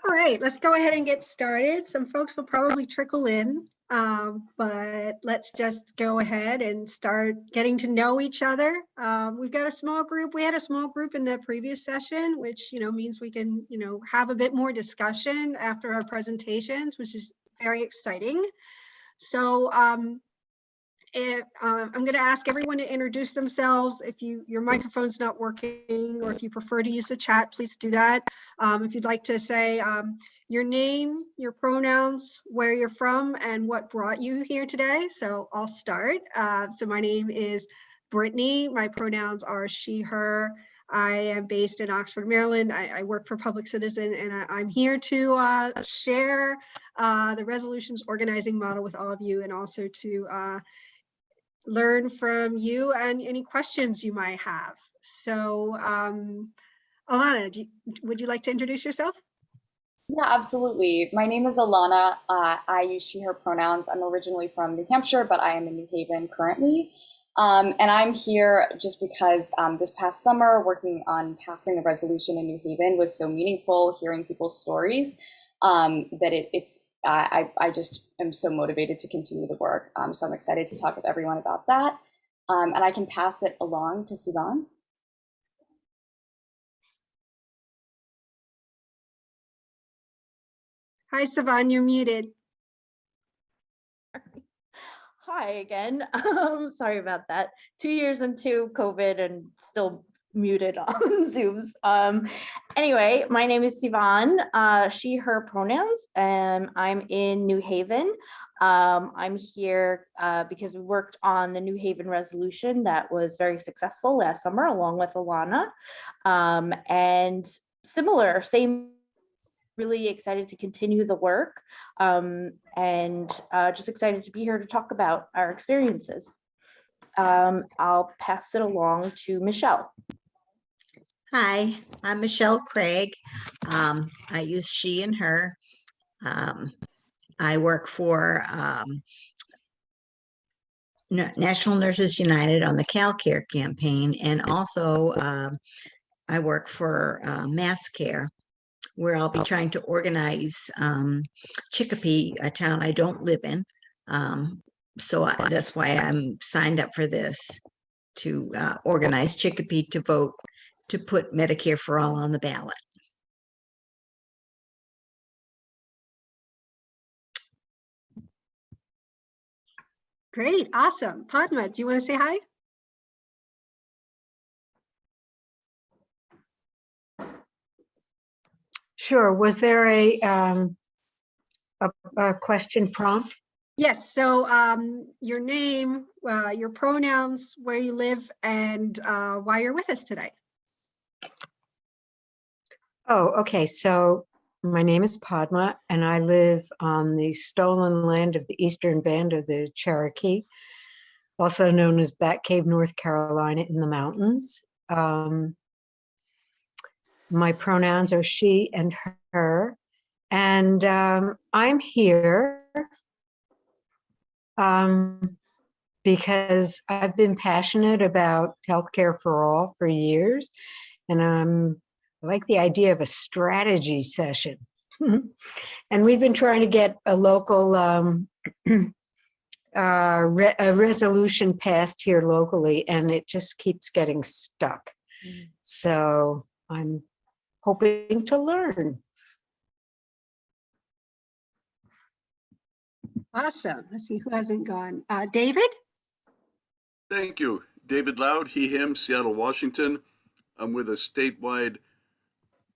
All right, let's go ahead and get started. Some folks will probably trickle in, but let's just go ahead and start getting to know each other. We've got a small group. We had a small group in the previous session, which means we can have a bit more discussion after our presentations, which is very exciting. So I'm going to ask everyone to introduce themselves. If your microphone's not working, or if you prefer to use the chat, please do that. If you'd like to say your name, your pronouns, where you're from, and what brought you here today. So I'll start. So my name is Brittany. My pronouns are she, her. I am based in Oxford, Maryland. I work for Public Citizen, and I'm here to share the resolutions organizing model with all of you, and also to learn from you and any questions you might have. So Alana, would you like to introduce yourself? Yeah, absolutely. My name is Alana. I use she, her pronouns. I'm originally from New Hampshire, but I am in New Haven currently. And I'm here just because this past summer, working on passing the resolution in New Haven was so meaningful, hearing people's stories, that I just am so motivated to continue the work. So I'm excited to talk with everyone about that. And I can pass it along to Sivan. Hi, Sivan, you're muted. Hi again. Sorry about that. 2 years into COVID and still muted on Zooms. Anyway, my name is Sivan, she, her pronouns, and I'm in New Haven. I'm here because we worked on the New Haven resolution that was very successful last summer, along with Alana. And same, really excited to continue the work, and just excited to be here to talk about our experiences. I'll pass it along to Michelle. Hi, I'm Michelle Craig. I use she and her. I work for National Nurses United on the CalCare campaign, and also I work for MassCare, where I'll be trying to organize Chicopee, a town I don't live in. So that's why I'm signed up for this, to organize Chicopee to vote to put Medicare for all on the ballot. Great, awesome. Padma, do you want to say hi? Sure. Was there a question prompt? Yes, so your name, your pronouns, where you live, and why you're with us today. Oh, okay. So my name is Padma, and I live on the stolen land of the Eastern Band of the Cherokee, also known as Bat Cave, North Carolina, in the mountains. My pronouns are she and her, and I'm here because I've been passionate about healthcare for all for years, and I like the idea of a strategy session. And we've been trying to get a local a resolution passed here locally, and it just keeps getting stuck. So I'm hoping to learn. Awesome. Let's see who hasn't gone. David? Thank you. David Loud, he, him, Seattle, Washington. I'm with a statewide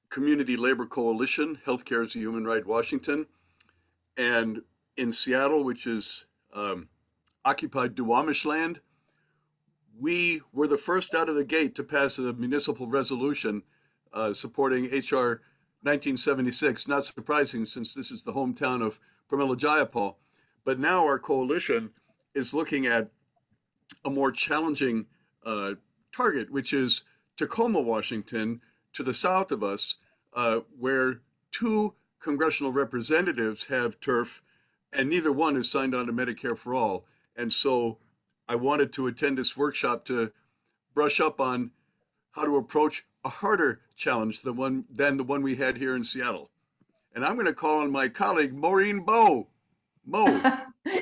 community labor coalition, Healthcare is a Human Right, Washington. And in Seattle, which is occupied Duwamish land, we were the first out of the gate to pass a municipal resolution supporting HR 1976. Not surprising, since this is the hometown of Pramila Jayapal. But now our coalition is looking at a more challenging target, which is Tacoma, Washington, to the south of us, where 2 congressional representatives have turf, and neither one is signed on to Medicare for all. And so I wanted to attend this workshop to brush up on how to approach a harder challenge than the one we had here in Seattle. And I'm going to call on my colleague, Maureen Bowe. Mo.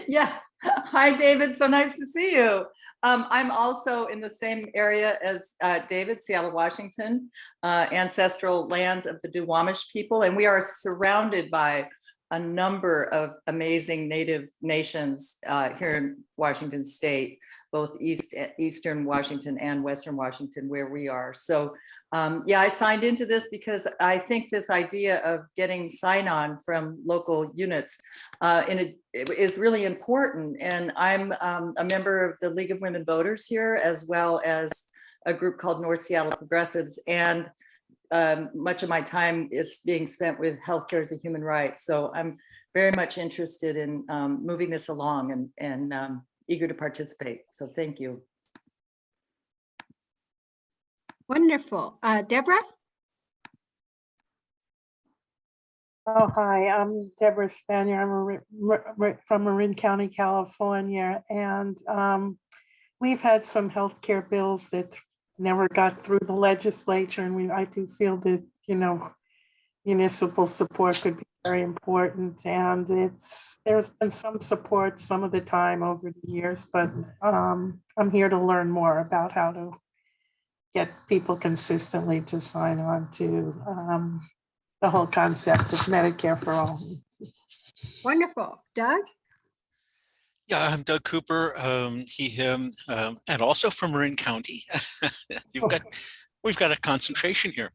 Yeah. Hi, David. So nice to see you. I'm also in the same area as David, Seattle, Washington, ancestral lands of the Duwamish people. And we are surrounded by a number of amazing native nations here in Washington State, both Eastern Washington and Western Washington, where we are. So yeah, I signed into this because I think this idea of getting sign-on from local units is really important. And I'm a member of the League of Women Voters here, as well as a group called North Seattle Progressives. And much of my time is being spent with healthcare as a human right. So I'm very much interested in moving this along and eager to participate. So thank you. Wonderful. Deborah? Oh, hi, I'm Deborah Spanier. I'm from Marin County, California. And we've had some healthcare bills that never got through the legislature. And I do feel that, you know, municipal support could be very important. And there's been some support some of the time over the years, but I'm here to learn more about how to get people consistently to sign on to the whole concept of Medicare for all. Wonderful. Doug? Yeah, I'm Doug Cooper, he, him, and also from Marin County. We've got a concentration here.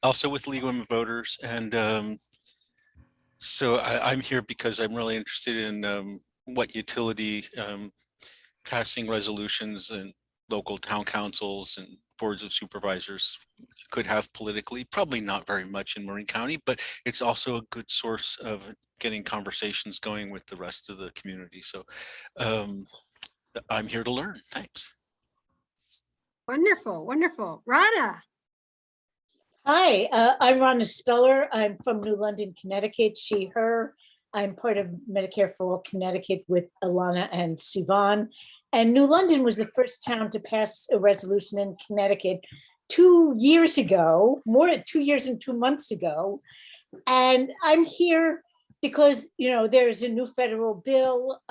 Also with League of Women Voters. And so I'm here because I'm really interested in what utility passing resolutions and local town councils and boards of supervisors could have politically. Probably not very much in Marin County, but it's also a good source of getting conversations going with the rest of the community. So I'm here to learn. Thanks. Wonderful, wonderful. Rana? Hi, I'm Rhonda Stuller. I'm from New London, Connecticut, she, her. I'm part of Medicare for All Connecticut with Alana and Sivan. And New London was the first town to pass a resolution in Connecticut 2 years ago, more than 2 years and 2 months ago. And I'm here because, you know, there's a new federal bill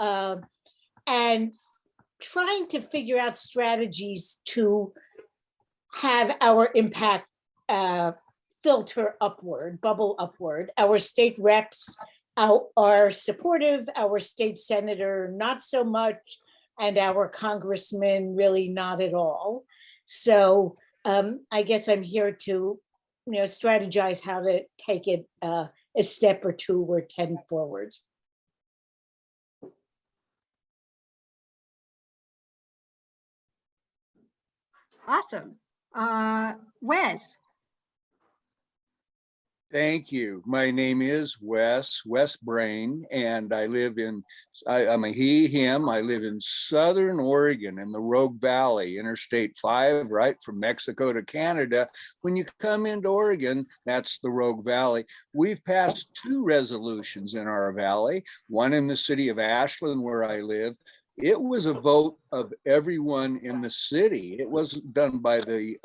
and trying to figure out strategies to have our impact filter upward, bubble upward. Our state reps are supportive, our state senator not so much, and our congressman really not at all. So I guess I'm here to, you know, strategize how to take it a step or two or 10 forward. Awesome. Wes? Thank you. My name is Wes Brain, and I live in, I'm a he, him. I live in Southern Oregon in the Rogue Valley, Interstate 5, right from Mexico to Canada. When you come into Oregon, that's the Rogue Valley. We've passed 2 resolutions in our valley, one in the city of Ashland where I live. It was a vote of everyone in the city. It wasn't done by the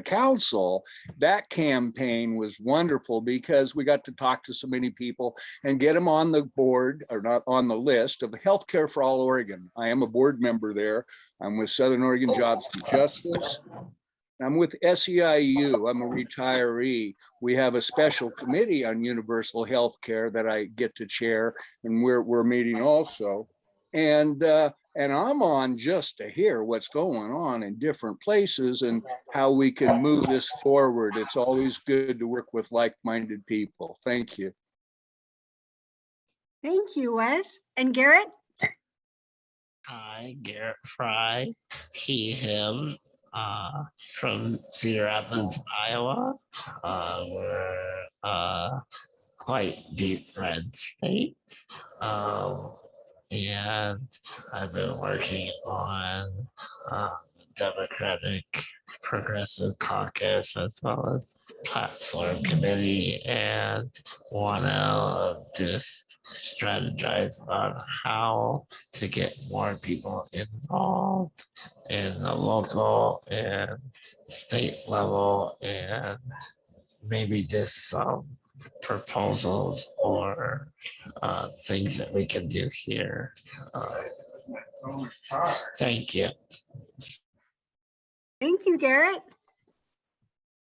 council. That campaign was wonderful because we got to talk to so many people and get them on the board, or not on the list, of Healthcare for All Oregon. I am a board member there. I'm with Southern Oregon Jobs for Justice. I'm with SEIU. I'm a retiree. We have a special committee on universal health care that I get to chair, and we're meeting also. And I'm on just to hear what's going on in different places and how we can move this forward. It's always good to work with like-minded people. Thank you. Thank you, Wes. And Garrett? Hi, Garrett Fry, he, him, from Cedar Rapids, Iowa. We're quite deep red state. And I've been working on Democratic Progressive Caucus as well as Platform Committee, and want to just strategize on how to get more people involved in the local and state level and maybe just some proposals or things that we can do here. Thank you. Thank you, Garrett.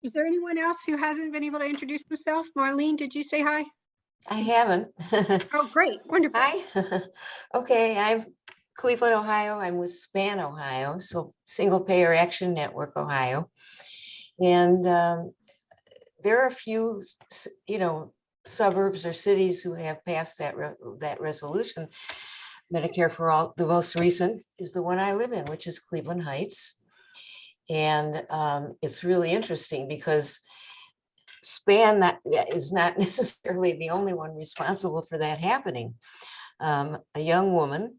Is there anyone else who hasn't been able to introduce themselves? Marlene, did you say hi? I haven't. Oh, great. Wonderful. Hi. Okay, I'm Cleveland, Ohio. I'm with SPAN, Ohio, so Single Payer Action Network, Ohio. And there are a few, suburbs or cities who have passed that resolution. Medicare for All, the most recent is the one I live in, which is Cleveland Heights. And it's really interesting because SPAN is not necessarily the only one responsible for that happening. A young woman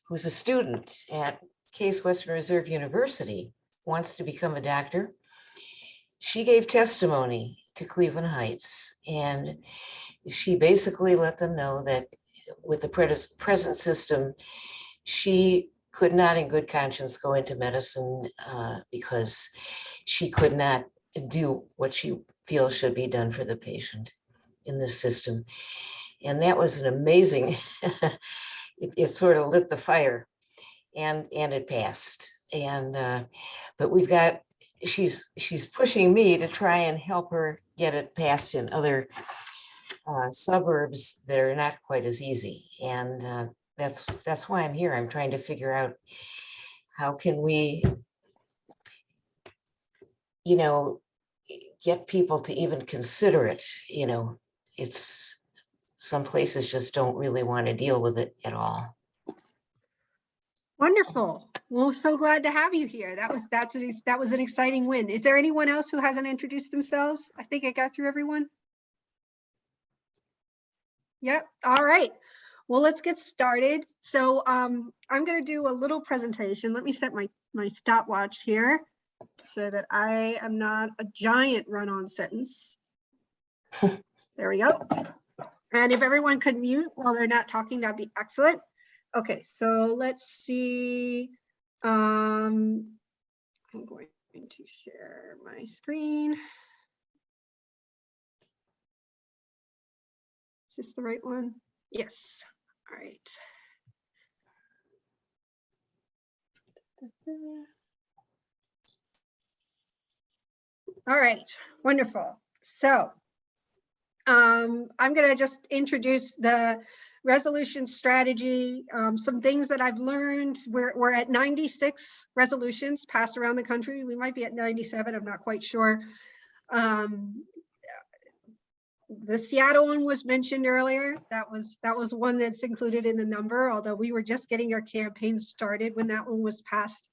who's a student at Case Western Reserve University wants to become a doctor. She gave testimony to Cleveland Heights, and she basically let them know that with the present system, she could not in good conscience go into medicine because she could not do what she feels should be done for the patient in this system. And that was an amazing, it sort of lit the fire, and it passed. And but we've got, she's pushing me to try and help her get it passed in other suburbs that are not quite as easy. And that's why I'm here. I'm trying to figure out how can we, get people to even consider it. It's, some places just don't really want to deal with it at all. Wonderful. Well, so glad to have you here. That was an exciting win. Is there anyone else who hasn't introduced themselves? I think I got through everyone. Yep. All right. Well, let's get started. So I'm going to do a little presentation. Let me set my stopwatch here so that I am not a giant run-on sentence. There we go. And if everyone could mute while they're not talking, that'd be excellent. Okay, so let's see. I'm going to share my screen. Is this the right one? Yes. All right. All right, wonderful. So I'm going to just introduce the resolution strategy, some things that I've learned. We're at 96 resolutions passed around the country. We might be at 97, I'm not quite sure. The Seattle one was mentioned earlier. That was one that's included in the number, although we were just getting our campaign started when that one was passed.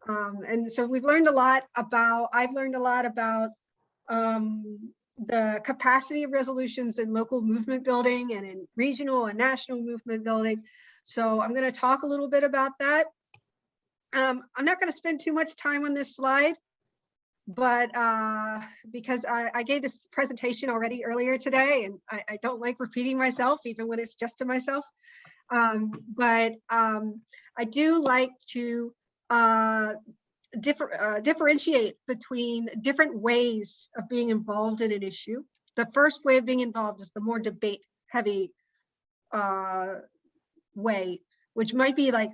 And so we've learned a lot about, I've learned a lot about the capacity of resolutions in local movement building and in regional and national movement building. So I'm going to talk a little bit about that. I'm not going to spend too much time on this slide, but because I gave this presentation already earlier today, and I don't like repeating myself, even when it's just to myself. But I do like to differentiate between different ways of being involved in an issue. The first way of being involved is the more debate heavy way, which might be like,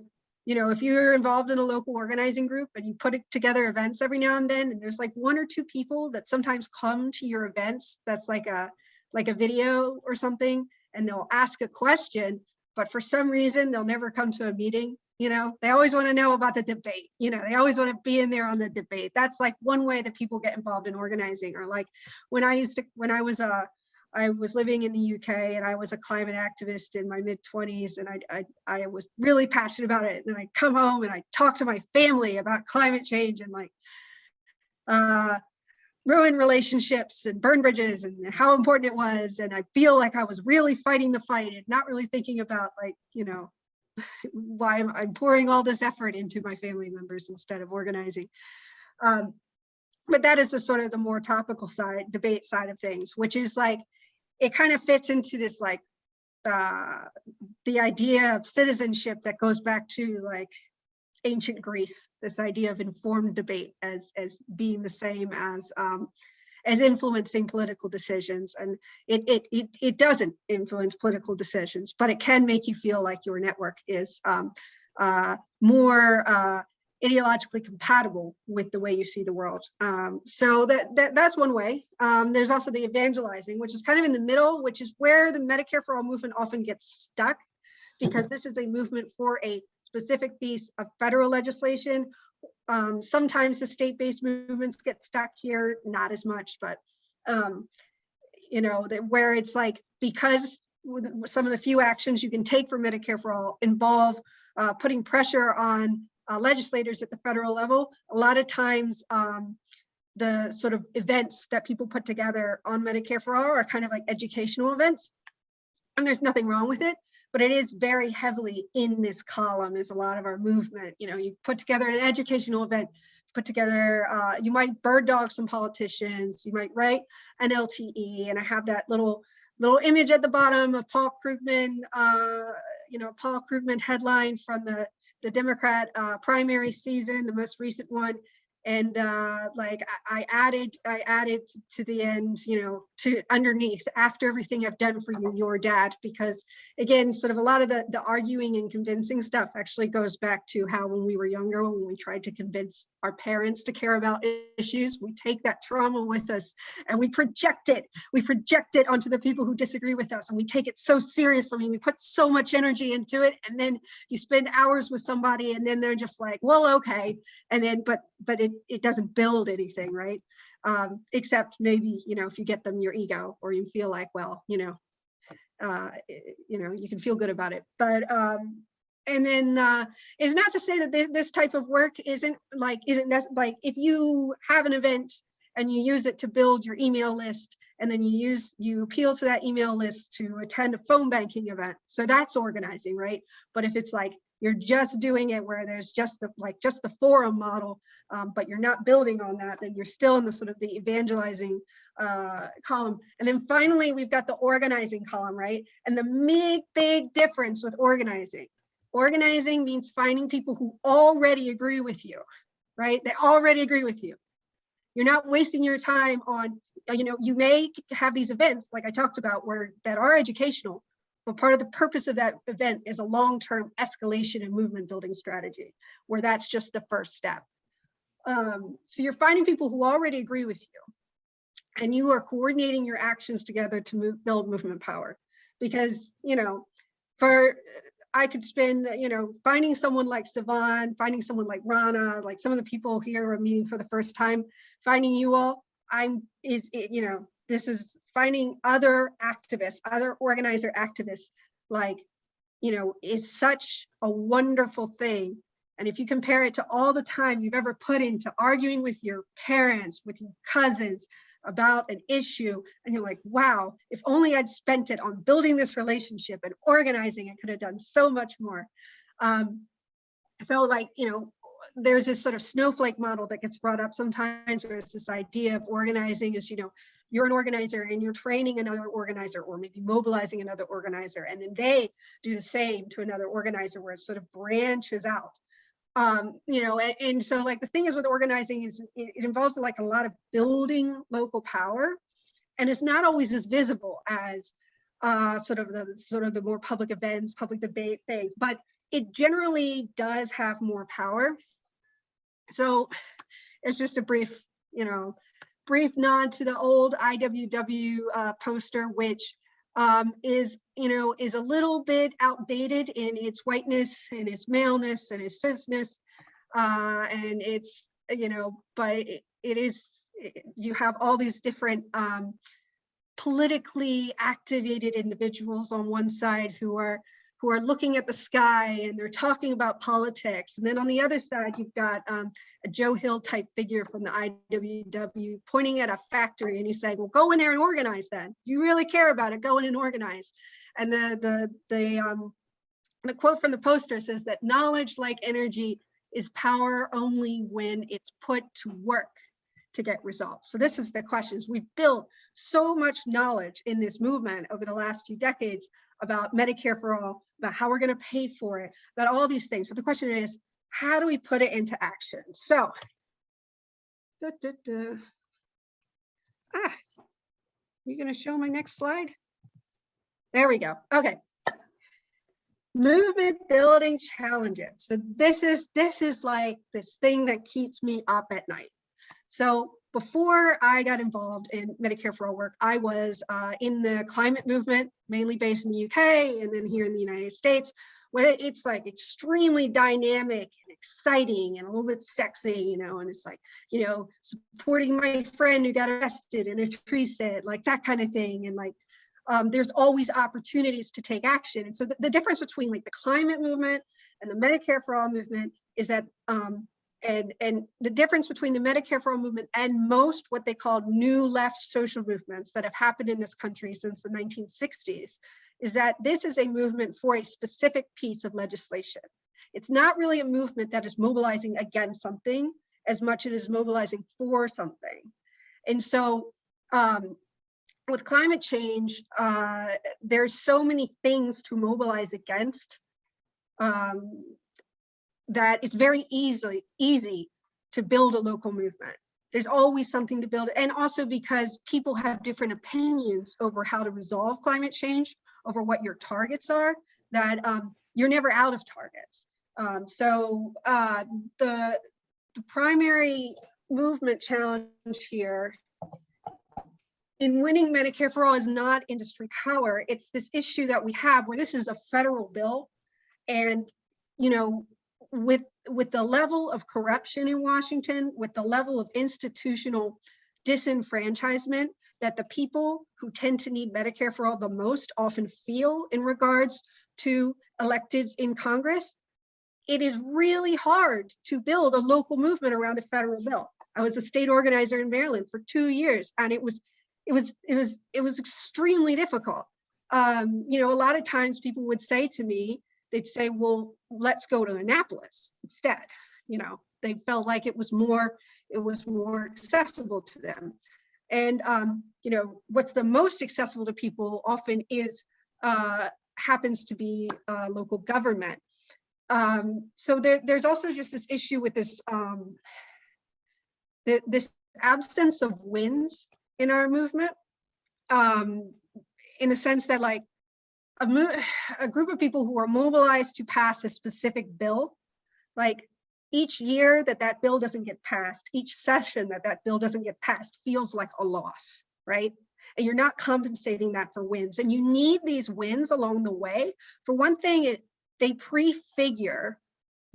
if you're involved in a local organizing group and you put together events every now and then, and there's like one or two people that sometimes come to your events, that's like a video or something, and they'll ask a question, but for some reason they'll never come to a meeting. They always want to know about the debate. They always want to be in there on the debate. That's like one way that people get involved in organizing. Or like when I was living in the UK and I was a climate activist in my mid-20s, and I was really passionate about it. And then I'd come home and I'd talk to my family about climate change and like ruin relationships and burn bridges and how important it was. And I feel like I was really fighting the fight and not really thinking about like, why I'm pouring all this effort into my family members instead of organizing. But that is the sort of the more topical side, debate side of things, which is like, it kind of fits into this like the idea of citizenship that goes back to like ancient Greece, this idea of informed debate as being the same as as influencing political decisions. And it doesn't influence political decisions, but it can make you feel like your network is more ideologically compatible with the way you see the world. So that's one way. There's also the evangelizing, which is kind of in the middle, which is where the Medicare for All movement often gets stuck, because this is a movement for a specific piece of federal legislation. Sometimes the state-based movements get stuck here, not as much, but you know, where it's like, because some of the few actions you can take for Medicare for All involve putting pressure on legislators at the federal level. A lot of times the sort of events that people put together on Medicare for All are kind of like educational events, and there's nothing wrong with it, but it is very heavily in this column is a lot of our movement. You know, you put together an educational event, put together, you might bird dog some politicians, you might write an LTE, and I have that little image at the bottom of Paul Krugman, you know, Paul Krugman headline from the Democrat primary season, the most recent one. And like I added to the end, you know, to underneath, after everything I've done for you, your dad, because again, sort of a lot of the arguing and convincing stuff actually goes back to how when we were younger, when we tried to convince our parents to care about issues, we take that trauma with us and we project it onto the people who disagree with us, and we take it so seriously and we put so much energy into it, and then you spend hours with somebody and then they're just like, well, okay, and then but it doesn't build anything, right? Except maybe, you know, if you get them your ego, or you feel like, well, you know, you can feel good about it. But and then it's not to say that this type of work isn't like if you have an event and you use it to build your email list, and then you appeal to that email list to attend a phone banking event, so that's organizing, right? But if it's like you're just doing it where there's just the forum model, but you're not building on that, then you're still in the sort of the evangelizing column. And then finally, we've got the organizing column, right? And the big difference with organizing means finding people who already agree with you, right? They already agree with you. You're not wasting your time on, you know, you may have these events like I talked about that are educational, but part of the purpose of that event is a long-term escalation and movement building strategy, where that's just the first step. So you're finding people who already agree with you, and you are coordinating your actions together to build movement power. Because, you know, I could spend, you know, finding someone like Sivan, finding someone like Rana, like some of the people here are meeting for the first time, finding you all, you know, this is finding other activists, other organizer activists, like, you know, is such a wonderful thing. And if you compare it to all the time you've ever put into arguing with your parents, with your cousins about an issue, and you're like, wow, if only I'd spent it on building this relationship and organizing, I could have done so much more. I felt like, you know, there's this sort of snowflake model that gets brought up sometimes, where it's this idea of organizing is, you know, you're an organizer and you're training another organizer, or maybe mobilizing another organizer, and then they do the same to another organizer, where it sort of branches out. You know, and so like the thing is with organizing is it involves like a lot of building local power, and it's not always as visible as sort of the more public events, public debate things, but it generally does have more power. So it's just a brief, you know, brief nod to the old IWW poster, which is, you know, is a little bit outdated in its whiteness and its maleness and its cisness, and it's, you know, but it is, you have all these different politically activated individuals on one side who are looking at the sky and they're talking about politics. And then on the other side, you've got a Joe Hill type figure from the IWW pointing at a factory, and he's saying, well, go in there and organize then. If you really care about it, go in and organize. And the quote from the poster says that knowledge, like energy, is power only when it's put to work to get results. So this is the questions. We've built so much knowledge in this movement over the last few decades about Medicare for All, about how we're going to pay for it, about all these things. But the question is, how do we put it into action? So, You gonna show my next slide? There we go. Okay. Movement building challenges. So this is like this thing that keeps me up at night. So before I got involved in Medicare for All work, I was in the climate movement, mainly based in the UK and then here in the United States, where it's like extremely dynamic and exciting and a little bit sexy, you know, and it's like, you know, supporting my friend who got arrested in a tree stand, like that kind of thing. And like, there's always opportunities to take action. And so the difference between like the climate movement and the Medicare for All movement is that, and the difference between the Medicare for All movement and most what they call new left social movements that have happened in this country since the 1960s is that this is a movement for a specific piece of legislation. It's not really a movement that is mobilizing against something as much as it is mobilizing for something. And so with climate change, there's so many things to mobilize against that it's very easy to build a local movement. There's always something to build. And also because people have different opinions over how to resolve climate change, over what your targets are, that you're never out of targets. So the primary movement challenge here in winning Medicare for All is not industry power. It's this issue that we have where this is a federal bill. And, you know, with the level of corruption in Washington, with the level of institutional disenfranchisement that the people who tend to need Medicare for All the most often feel in regards to electeds in Congress, it is really hard to build a local movement around a federal bill. I was a state organizer in Maryland for 2 years, and it was extremely difficult. You know, a lot of times people would say to me, they'd say, well, let's go to Annapolis instead. You know, they felt like it was more accessible to them. And, you know, what's the most accessible to people often is, happens to be local government. So there's also just this issue with this, this absence of wins in our movement, in the sense that like, a group of people who are mobilized to pass a specific bill, like each year that bill doesn't get passed, each session that bill doesn't get passed feels like a loss, right? And you're not compensating that for wins. And you need these wins along the way. For one thing, they prefigure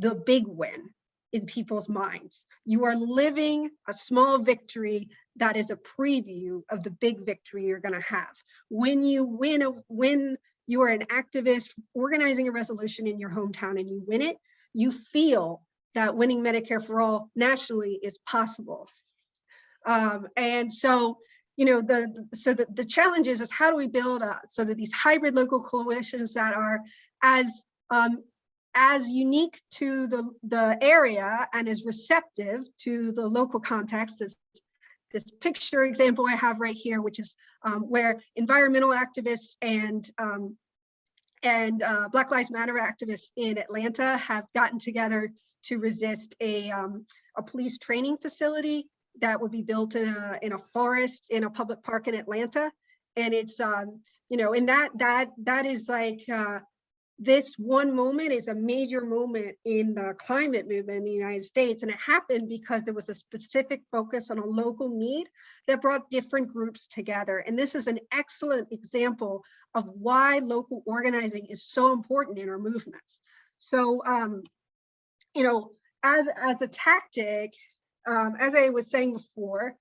the big win in people's minds. You are living a small victory that is a preview of the big victory you're gonna have. When you win, you are an activist organizing a resolution in your hometown and you win it, you feel that winning Medicare for All nationally is possible. And so, you know, the challenge is how do we build so that these hybrid local coalitions that are as unique to the area and as receptive to the local context as this picture example I have right here, which is where environmental activists and Black Lives Matter activists in Atlanta have gotten together to resist a police training facility that would be built in a forest in a public park in Atlanta. And it's you know, and that is like this one moment is a major moment in the climate movement in the United States. And it happened because there was a specific focus on a local need that brought different groups together. And this is an excellent example of why local organizing is so important in our movements. So, you know, as a tactic, as I was saying before,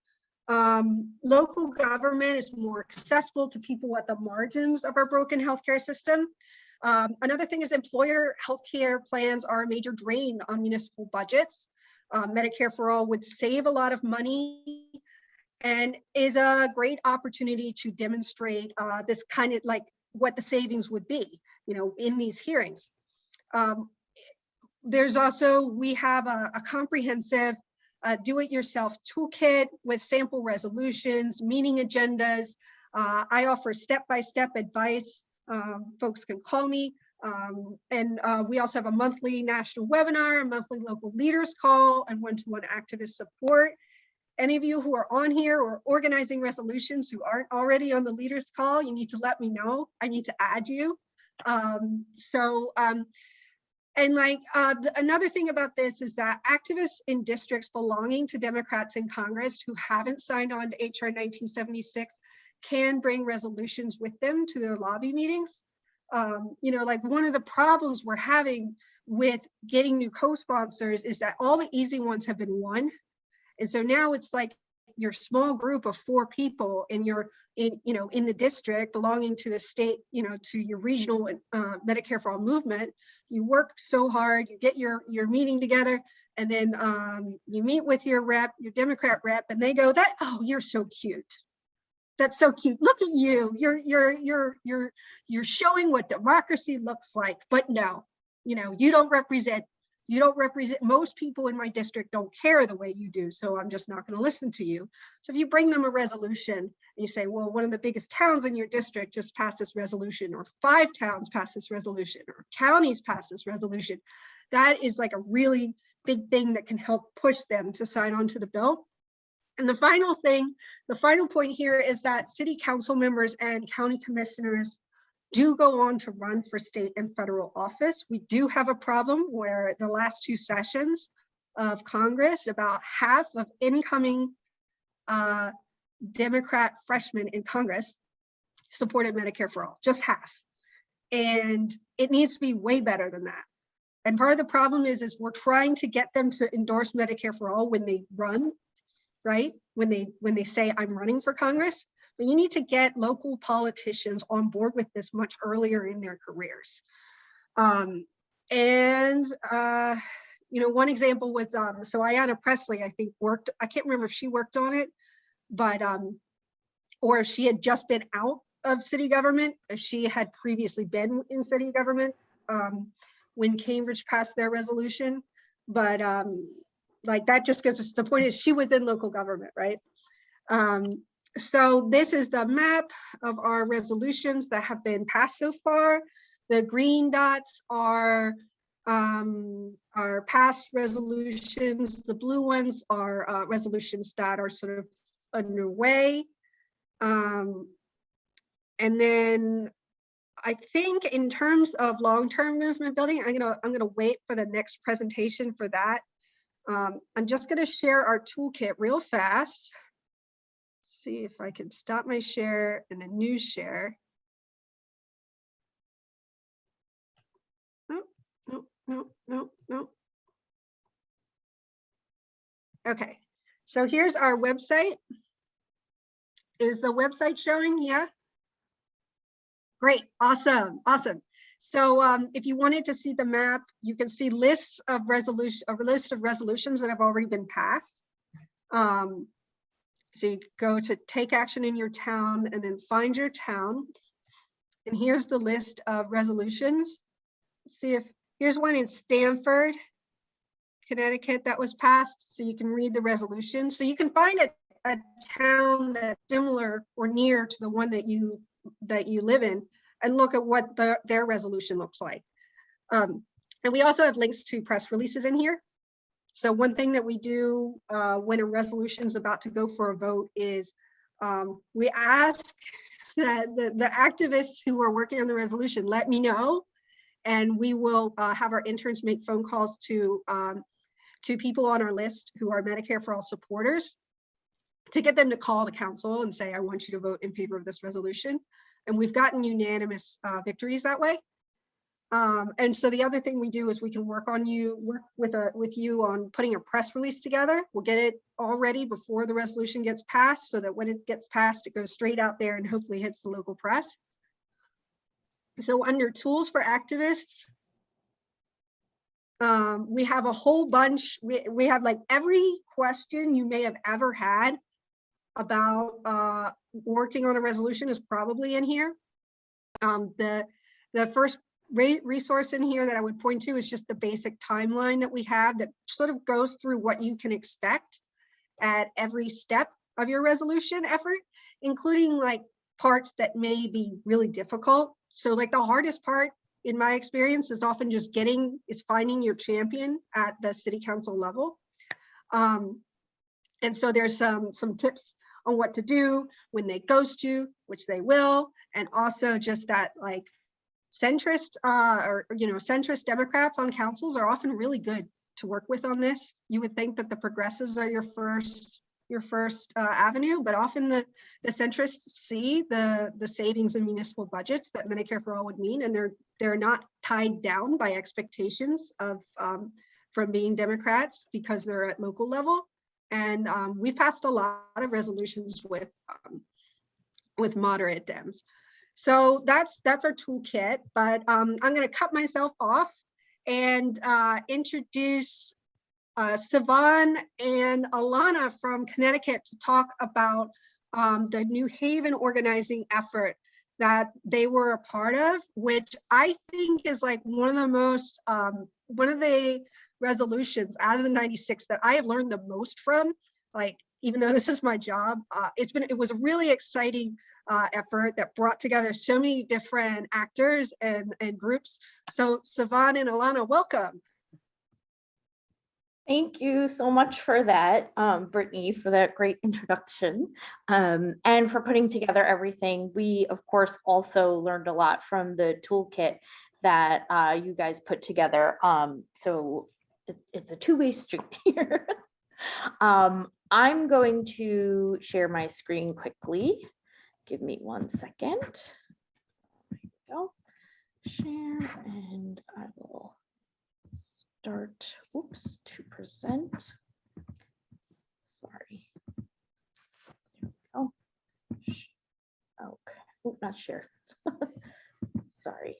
local government is more accessible to people at the margins of our broken healthcare system. Another thing is employer healthcare plans are a major drain on municipal budgets. Medicare for All would save a lot of money and is a great opportunity to demonstrate this kind of like what the savings would be, you know, in these hearings. There's also, we have a comprehensive do-it-yourself toolkit with sample resolutions, meeting agendas. I offer step-by-step advice. Folks can call me. And we also have a monthly national webinar, a monthly local leaders call, and one-to-one activist support. any of you who are on here or organizing resolutions who aren't already on the leaders call, you need to let me know. I need to add you. Another thing about this is that activists in districts belonging to Democrats in Congress who haven't signed on to HR 1976 can bring resolutions with them to their lobby meetings. Like one of the problems we're having with getting new co-sponsors is that all the easy ones have been won. And so now it's like your small group of 4 people in the district belonging to the state, to your regional Medicare for All movement. You work so hard, you get your meeting together, and then you meet with your rep, your Democrat rep, and they go, "Oh, you're so cute. That's so cute. Look at you. You're showing what democracy looks like." But no, you don't represent. Most people in my district don't care the way you do, so I'm just not going to listen to you. So if you bring them a resolution and you say, well, one of the biggest towns in your district just passed this resolution, or 5 towns passed this resolution, or counties passed this resolution, that is like a really big thing that can help push them to sign on to the bill. And the final point here is that city council members and county commissioners do go on to run for state and federal office. We do have a problem where the last 2 sessions of Congress, about half of incoming Democrat freshmen in Congress supported Medicare for All, just half. And it needs to be way better than that. And part of the problem is we're trying to get them to endorse Medicare for All when they run, right? When they say, I'm running for Congress. But you need to get local politicians on board with this much earlier in their careers. One example was, so Ayanna Pressley, I think I can't remember if she worked on it, but, or if she had just been out of city government, if she had previously been in city government when Cambridge passed their resolution. But that just gets us, the point is she was in local government, right? So this is the map of our resolutions that have been passed so far. The green dots are past resolutions. The blue ones are resolutions that are sort of underway. And then I think in terms of long-term movement building, I'm gonna wait for the next presentation for that. I'm just gonna share our toolkit real fast. See if I can stop my share and then new share. No. Okay, so here's our website. Is the website showing? Yeah. Great, awesome. So if you wanted to see the map, you can see a list of resolutions that have already been passed. So you go to take action in your town and then find your town. And here's the list of resolutions. Let's see if, here's one in Stamford, Connecticut that was passed. So you can read the resolution. So you can find a town that's similar or near to the one that you live in and look at what their resolution looks like. And we also have links to press releases in here. So one thing that we do when a resolution is about to go for a vote is we ask that the activists who are working on the resolution, let me know, and we will have our interns make phone calls to people on our list who are Medicare for All supporters to get them to call the council and say, I want you to vote in favor of this resolution. And we've gotten unanimous victories that way. And so the other thing we do is we can work with you on putting a press release together. We'll get it all ready before the resolution gets passed so that when it gets passed, it goes straight out there and hopefully hits the local press. So under tools for activists, we have a whole bunch. We have like every question you may have ever had about working on a resolution is probably in here. The first resource in here that I would point to is just the basic timeline that we have that sort of goes through what you can expect at every step of your resolution effort, including like parts that may be really difficult. So like the hardest part in my experience is often just finding your champion at the city council level. And so there's some tips on what to do when they ghost you, which they will, and also just that like centrist centrist Democrats on councils are often really good to work with on this. You would think that the progressives are your first avenue, but often the centrists see the savings in municipal budgets that Medicare for All would mean, and they're not tied down by expectations of from being Democrats because they're at local level. And we've passed a lot of resolutions with moderate Dems. So that's our toolkit, but I'm going to cut myself off and introduce Sivan and Alana from Connecticut to talk about the New Haven organizing effort that they were a part of, which I think is like one of the resolutions out of the 96 that I have learned the most from. Like, even though this is my job, it was a really exciting effort that brought together so many different actors and groups. So Sivan and Alana, welcome. Thank you so much for that, Brittany, for that great introduction, and for putting together everything. We, of course, also learned a lot from the toolkit that you guys put together. So it's a two-way street here. I'm going to share my screen quickly. Give me 1 second. There we go. Share, and I will start, oops, to present. Sorry. There we go. Okay, oh, not share. Sorry,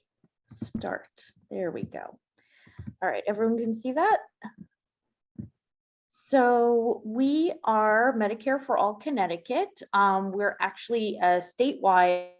start. There we go. All right, everyone can see that? So we are Medicare for All Connecticut. We're actually a statewide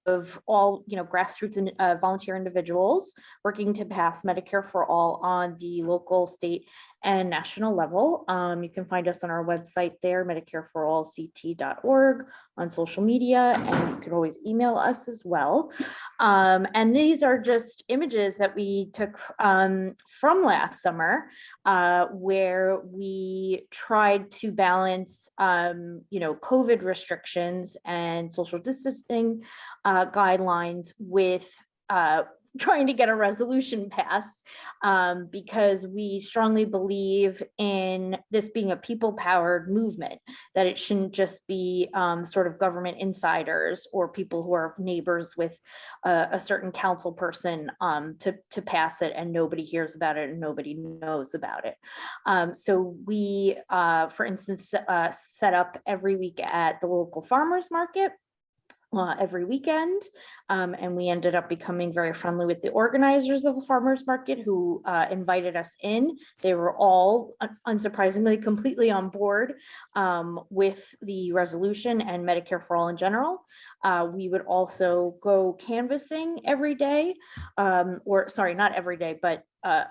of all, grassroots and volunteer individuals working to pass Medicare for All on the local, state, and national level. You can find us on our website there, medicareforallct.org, on social media, and you can always email us as well. And these are just images that we took from last summer, where we tried to balance, COVID restrictions and social distancing guidelines with trying to get a resolution passed, because we strongly believe in this being a people-powered movement, that it shouldn't just be sort of government insiders or people who are neighbors with a certain council person to pass it, and nobody hears about it and nobody knows about it. So we, for instance, set up every week at the local farmers market. Every weekend, and we ended up becoming very friendly with the organizers of the farmers market, who invited us in. They were all, unsurprisingly, completely on board with the resolution and Medicare for All in general. We would also go canvassing every day, or sorry, not every day, but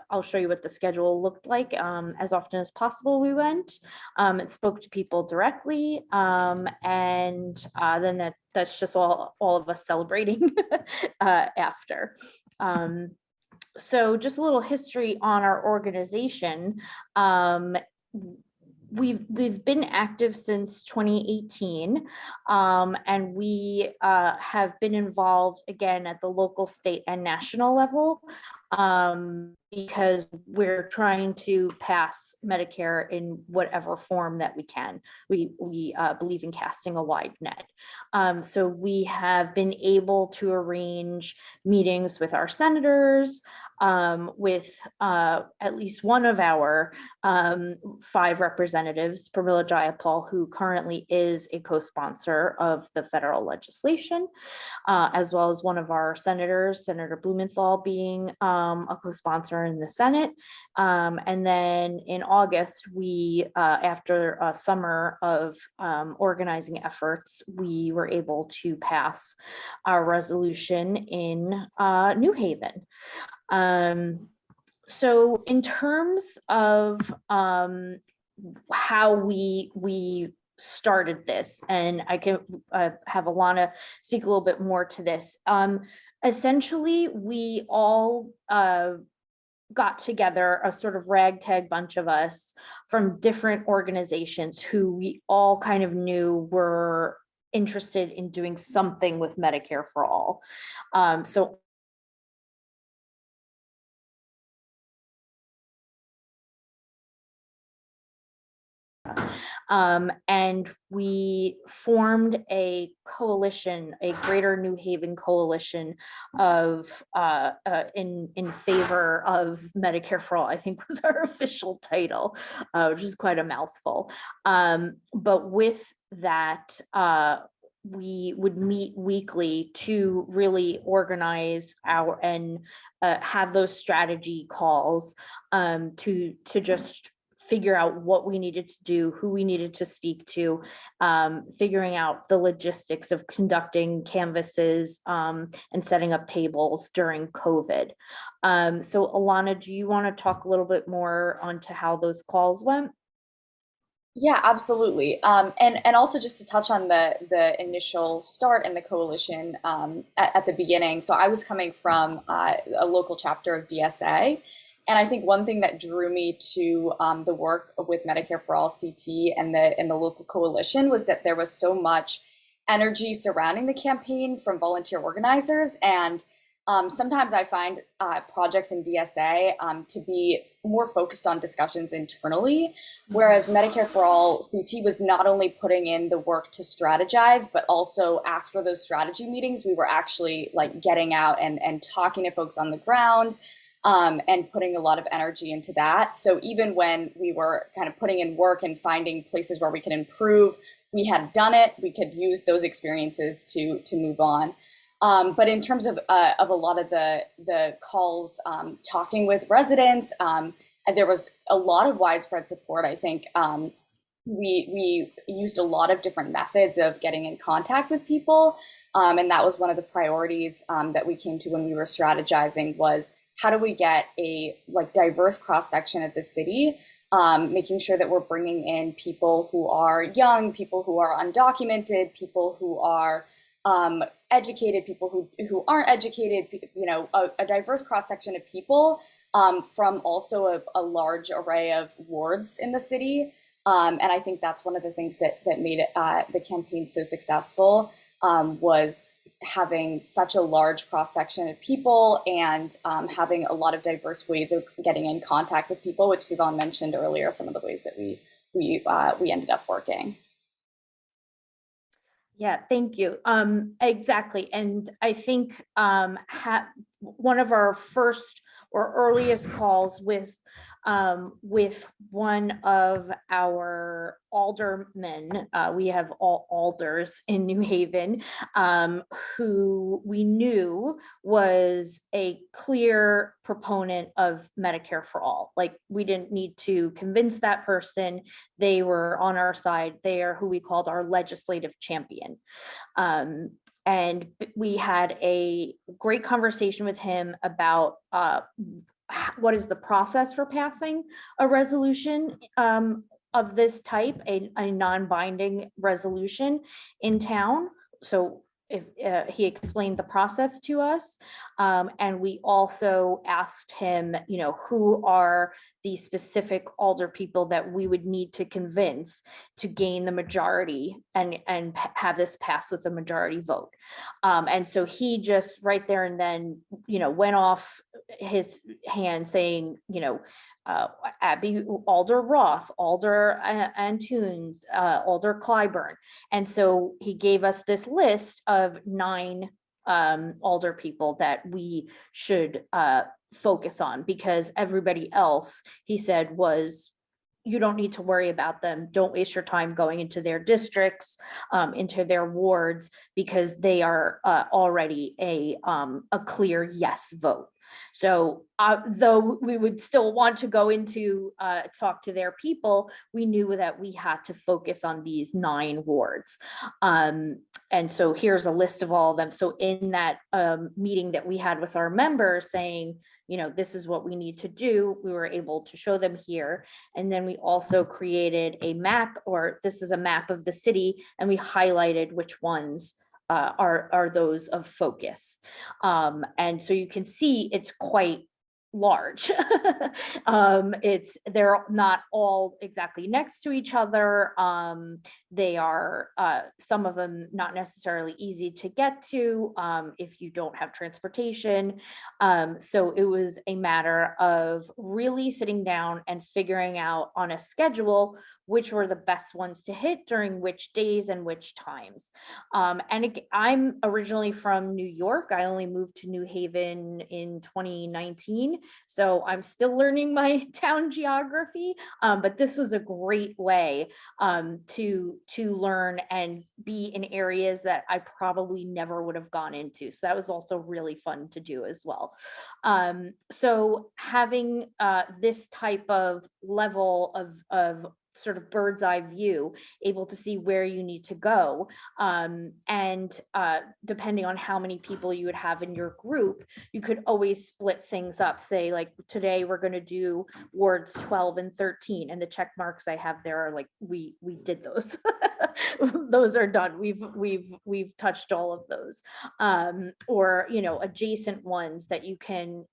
I'll show you what the schedule looked like. As often as possible we went and spoke to people directly, and then that's just all of us celebrating after. So just a little history on our organization. We've been active since 2018, and we have been involved again at the local, state, and national level, because we're trying to pass Medicare in whatever form that we can. We believe in casting a wide net. So we have been able to arrange meetings with our senators, with at least one of our 5 representatives, Pramila Jayapal, who currently is a co-sponsor of the federal legislation, as well as one of our senators, Senator Blumenthal, being a co-sponsor in the Senate. And then in August, we, after a summer of organizing efforts, we were able to pass our resolution in New Haven. So in terms of how we started this, and I can have Alana speak a little bit more to this. Essentially, we all got together a sort of ragtag bunch of us from different organizations who we all kind of knew were interested in doing something with Medicare for all. So and we formed a coalition, a Greater New Haven coalition of in favor of Medicare for all, I think was our official title, which is quite a mouthful. But with that, we would meet weekly to really organize our and have those strategy calls to just figure out what we needed to do, who we needed to speak to, figuring out the logistics of conducting canvasses and setting up tables during COVID. So Alana, do you want to talk a little bit more onto how those calls went? Yeah, absolutely. And also just to touch on the initial start and the coalition at the beginning. So I was coming from a local chapter of DSA. And I think one thing that drew me to the work with Medicare for All CT and the local coalition was that there was so much energy surrounding the campaign from volunteer organizers. And sometimes I find projects in DSA to be more focused on discussions internally, whereas Medicare for All CT was not only putting in the work to strategize, but also after those strategy meetings, we were actually like getting out and talking to folks on the ground. And putting a lot of energy into that. So even when we were kind of putting in work and finding places where we could improve, we had done it. We could use those experiences to move on. But in terms of a lot of the calls, talking with residents, there was a lot of widespread support. I think we used a lot of different methods of getting in contact with people, and that was one of the priorities that we came to when we were strategizing was, how do we get a diverse cross-section of the city, making sure that we're bringing in people who are young, people who are undocumented, people who are educated, people who aren't educated, a diverse cross-section of people from also a large array of wards in the city. And I think that's one of the things that made the campaign so successful, was having such a large cross-section of people and having a lot of diverse ways of getting in contact with people, which Sivan mentioned earlier, some of the ways that we ended up working. Yeah, thank you. Exactly. And I think one of our first or earliest calls with one of our aldermen, we have all alders in New Haven, who we knew was a clear proponent of Medicare for all. Like, we didn't need to convince that person. They were on our side. They are who we called our legislative champion. And we had a great conversation with him about what is the process for passing a resolution of this type, a non-binding resolution in town. So if he explained the process to us, and we also asked him, who are the specific alder people that we would need to convince to gain the majority and have this pass with a majority vote. And so he just right there and then, went off his hand saying, Abby, Alder Roth, Alder Antunes, Alder Clyburn. And so he gave us this list of 9 alder people that we should focus on, because everybody else, he said, was, you don't need to worry about them. Don't waste your time going into their districts, into their wards, because they are already a clear yes vote. So though we would still want to go into talk to their people, we knew that we had to focus on these 9 wards. And so here's a list of all of them. So in that meeting that we had with our members saying, this is what we need to do, we were able to show them here. And then we also created a map, or this is a map of the city, and we highlighted which ones are those of focus. And so you can see it's quite large. They're not all exactly next to each other. They are, some of them not necessarily easy to get to if you don't have transportation. So it was a matter of really sitting down and figuring out on a schedule which were the best ones to hit during which days and which times. I'm originally from New York. I only moved to New Haven in 2019. So I'm still learning my town geography, but this was a great way to learn and be in areas that I probably never would have gone into. So that was also really fun to do as well. So having this type of level of sort of bird's eye view, able to see where you need to go. And depending on how many people you would have in your group, you could always split things up. Say like today we're going to do wards 12 and 13, and the check marks I have there are like, we did those. Those are done. We've touched all of those. Or, you know, adjacent ones that you can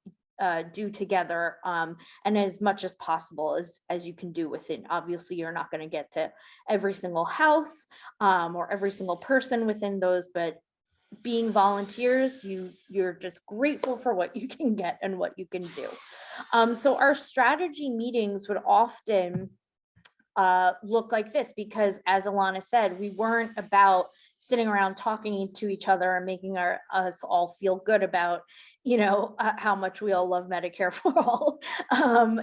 do together, and as much as possible as you can do within. Obviously, you're not going to get to every single house or every single person within those, but being volunteers, you're just grateful for what you can get and what you can do. So our strategy meetings would often look like this, because as Alana said, we weren't about sitting around talking to each other and making us all feel good about, you know, how much we all love Medicare for all.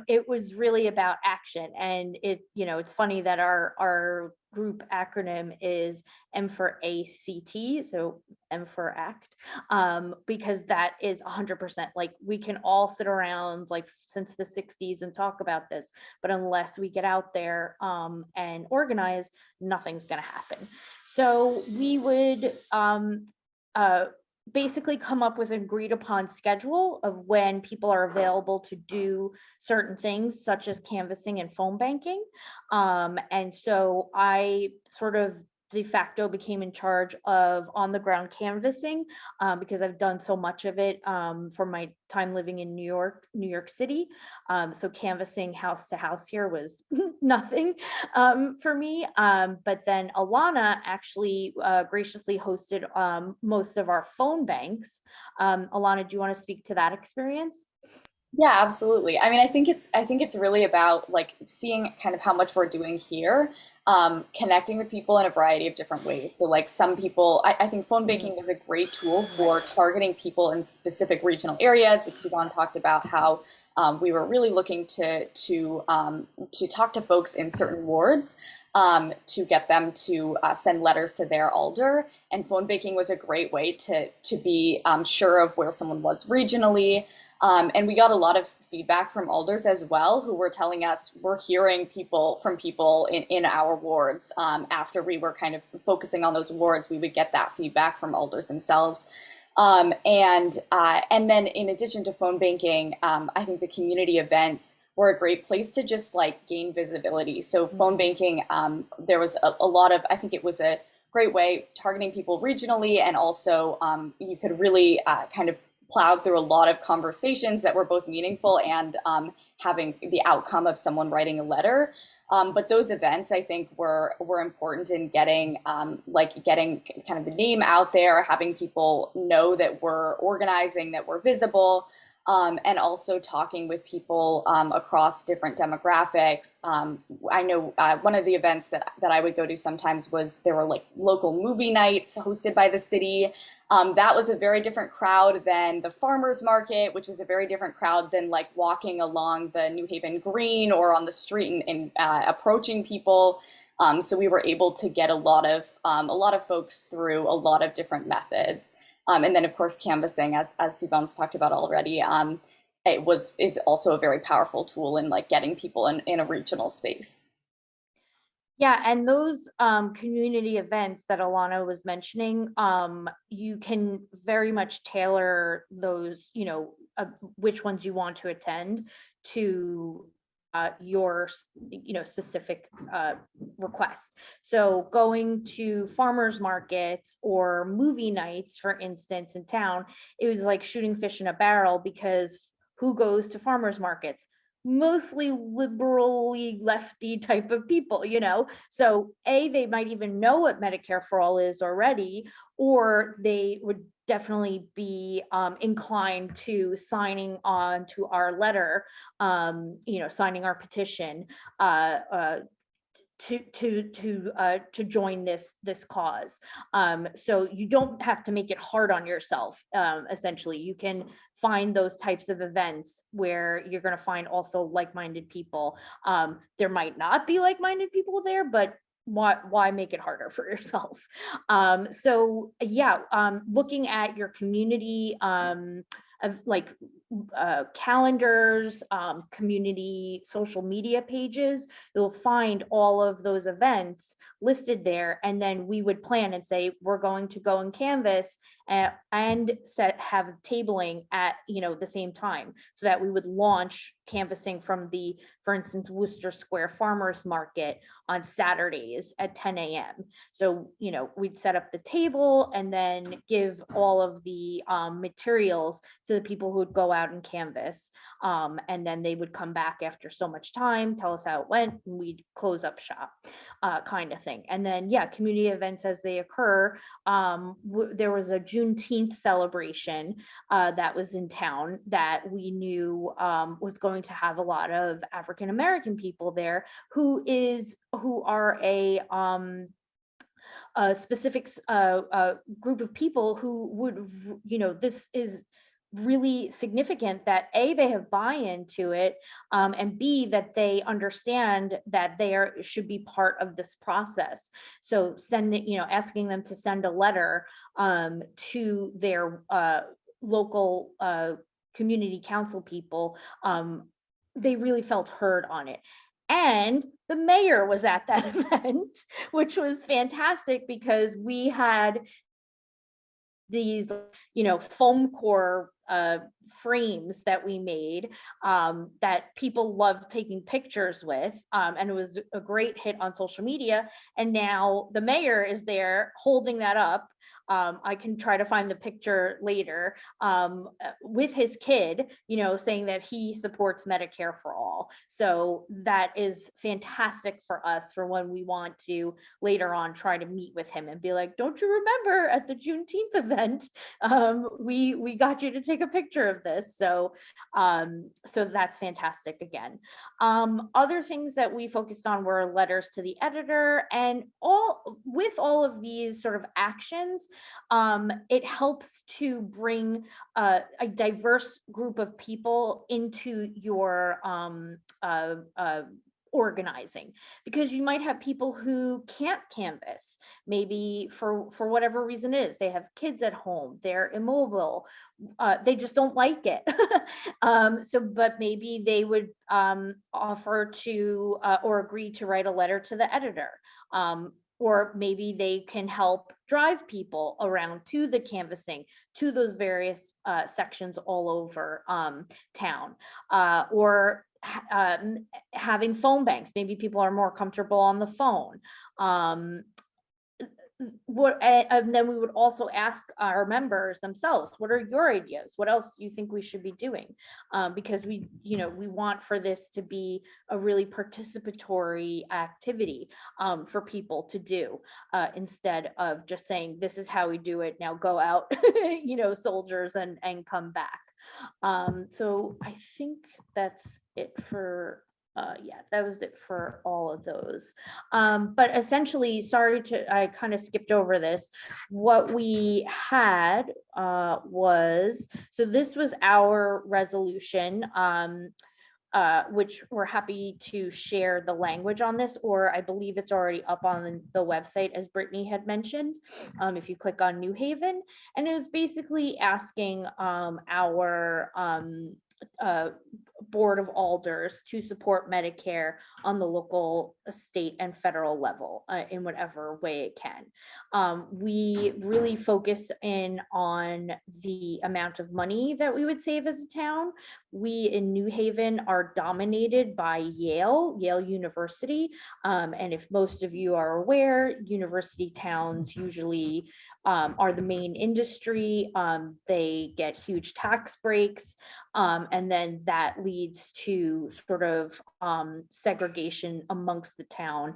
It was really about action. And it's funny that our group acronym is M4ACT, so M for ACT, because that is 100%. Like, we can all sit around like since the 60s and talk about this, but unless we get out there and organize, nothing's going to happen. So we would basically come up with an agreed upon schedule of when people are available to do certain things, such as canvassing and phone banking. And so I sort of de facto became in charge of on the ground canvassing because I've done so much of it for my time living in New York City. So canvassing house to house here was nothing for me. But then Alana actually graciously hosted most of our phone banks. Alana, do you want to speak to that experience? Yeah, absolutely. I mean, I think it's really about like seeing kind of how much we're doing here, connecting with people in a variety of different ways. So like some people, I think phone banking was a great tool for targeting people in specific regional areas, which Siobhan talked about how we were really looking to talk to folks in certain wards to get them to send letters to their alder. And phone banking was a great way to be sure of where someone was regionally. And we got a lot of feedback from alders as well, who were telling us we're hearing from people in our wards. After we were kind of focusing on those wards, we would get that feedback from alders themselves. And then in addition to phone banking, I think the community events were a great place to just like gain visibility. So phone banking, there was a lot of, I think it was a great way targeting people regionally, and also you could really kind of plowed through a lot of conversations that were both meaningful and having the outcome of someone writing a letter. But those events, I think, were important in getting kind of the name out there, having people know that we're organizing, that we're visible, and also talking with people across different demographics. I know one of the events that I would go to sometimes there were like local movie nights hosted by the city. That was a very different crowd than the farmers market, which was a very different crowd than like walking along the New Haven Green or on the street and approaching people. So we were able to get a lot of folks through a lot of different methods. And then of course canvassing, as Siobhan's talked about already, is also a very powerful tool in like getting people in a regional space. Yeah, and those community events that Alana was mentioning, you can very much tailor those, which ones you want to attend to your, specific request. So going to farmers markets or movie nights, for instance, in town, it was like shooting fish in a barrel, because who goes to farmers markets? Mostly liberally lefty type of people, you know? So they might even know what Medicare for All is already, or they would definitely be inclined to signing on to our letter, you know, signing our petition, to join this cause. So you don't have to make it hard on yourself. Essentially, you can find those types of events where you're going to find also like-minded people. There might not be like-minded people there, but why make it harder for yourself? So yeah, looking at your community, of like calendars, community social media pages, you'll find all of those events listed there. And then we would plan and say, we're going to go and canvas and have tabling at, you know, the same time, so that we would launch canvassing from the, for instance, Worcester Square Farmers Market on Saturdays at 10 a.m. So, you know, we'd set up the table and then give all of the materials to the people who would go out and canvas. And then they would come back after so much time, tell us how it went, and we'd close up shop, kind of thing. And then, yeah, community events as they occur. There was a Juneteenth celebration that was in town that we knew was going to have a lot of African American people there who are a specific group of people who would, you know, this is really significant that they have buy-in to it, and B, that they understand that they should be part of this process. So asking them to send a letter to their local community council people, they really felt heard on it. And the mayor was at that event, which was fantastic because we had these, you know, foam core frames that we made that people loved taking pictures with, and it was a great hit on social media. And now the mayor is there holding that up. I can try to find the picture later, with his kid, you know, saying that he supports Medicare for all. So that is fantastic for us for when we want to later on try to meet with him and be like, don't you remember at the Juneteenth event, we got you to take a picture of this. So so that's fantastic again. Other things that we focused on were letters to the editor, and with all of these sort of actions, it helps to bring a diverse group of people into your organizing, because you might have people who can't canvas, maybe for whatever reason it is, they have kids at home, they're immobile, they just don't like it. But maybe they would offer to or agree to write a letter to the editor, or maybe they can help drive people around to the canvassing, to those various sections all over town, or having phone banks. Maybe people are more comfortable on the phone. And then we would also ask our members themselves, what are your ideas? What else do you think we should be doing? Because we want for this to be a really participatory activity for people to do, instead of just saying, this is how we do it, now go out, soldiers, and come back. So I think that's it for that was it for all of those. But essentially, I kind of skipped over this. What we had was, so this was our resolution, which we're happy to share the language on this, or I believe it's already up on the website, as Brittany had mentioned, if you click on New Haven. And it was basically asking our board of alders to support Medicare on the local, state, and federal level in whatever way it can. We really focused in on the amount of money that we would save as a town. We in New Haven are dominated by Yale University. And if most of you are aware, university towns usually are the main industry. They get huge tax breaks. And then that leads to sort of segregation amongst the town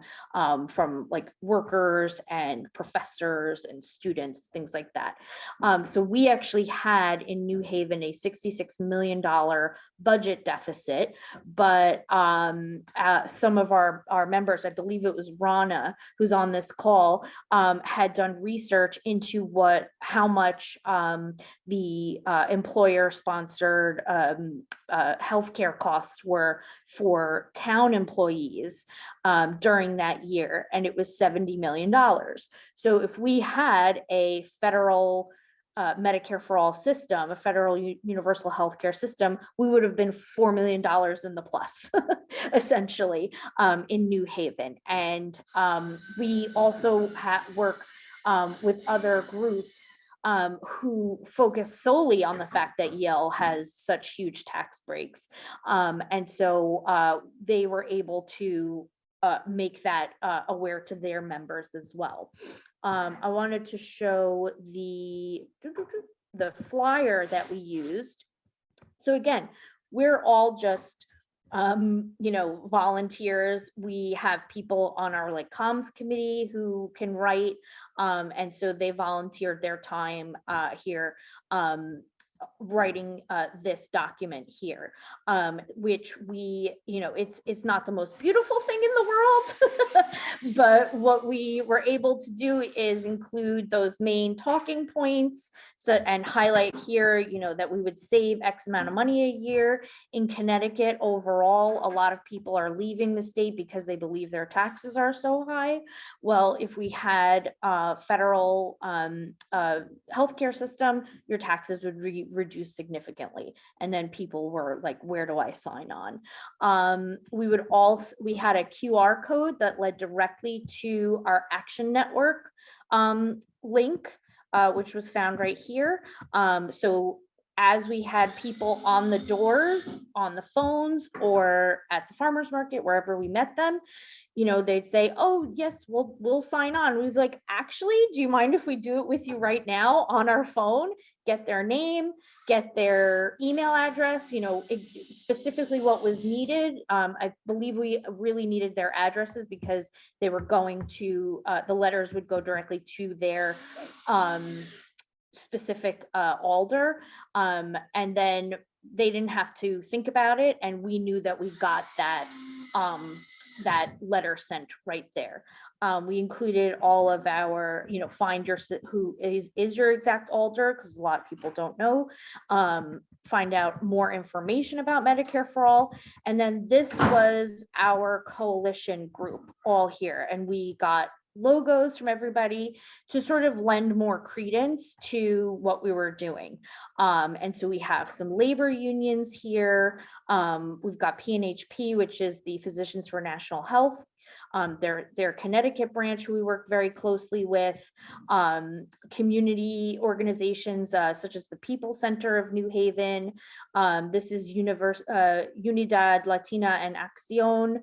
from like workers and professors and students, things like that. So we actually had in New Haven a $66 million budget deficit, but some of our members, I believe it was Rana, who's on this call, had done research into how much the employer-sponsored healthcare costs were for town employees during that year, and it was $70 million. So if we had a federal Medicare for all system, a federal universal healthcare system, we would have been $4 million in the plus, essentially, in New Haven. And we also work with other groups who focus solely on the fact that Yale has such huge tax breaks. And so they were able to make that aware to their members as well. I wanted to show the flyer that we used. So again, we're all just volunteers. We have people on our like comms committee who can write, and so they volunteered their time here writing this document here, which we, it's not the most beautiful thing in the world, but what we were able to do is include those main talking points and highlight here, that we would save X amount of money a year. In Connecticut overall, a lot of people are leaving the state because they believe their taxes are so high. Well, if we had a federal healthcare system, your taxes would reduce significantly. And then people were like, where do I sign on? We had a QR code that led directly to our Action Network link, which was found right here. So as we had people on the doors, on the phones, or at the farmer's market, wherever we met them, they'd say, oh yes, we'll sign on. We'd like, actually, do you mind if we do it with you right now on our phone? Get their name, get their email address, specifically what was needed. I believe we really needed their addresses because they were going to, the letters would go directly to their specific alder, and then they didn't have to think about it, and we knew that we got that that letter sent right there. We included all of our, find who is your exact alder, because a lot of people don't know. Find out more information about Medicare for All. And then this was our coalition group all here, and we got logos from everybody to sort of lend more credence to what we were doing. And so we have some labor unions here. We've got PNHP, which is the Physicians for National Health. Their Connecticut branch, who we work very closely with, community organizations such as the People Center of New Haven. This is Unidad Latina en Acción,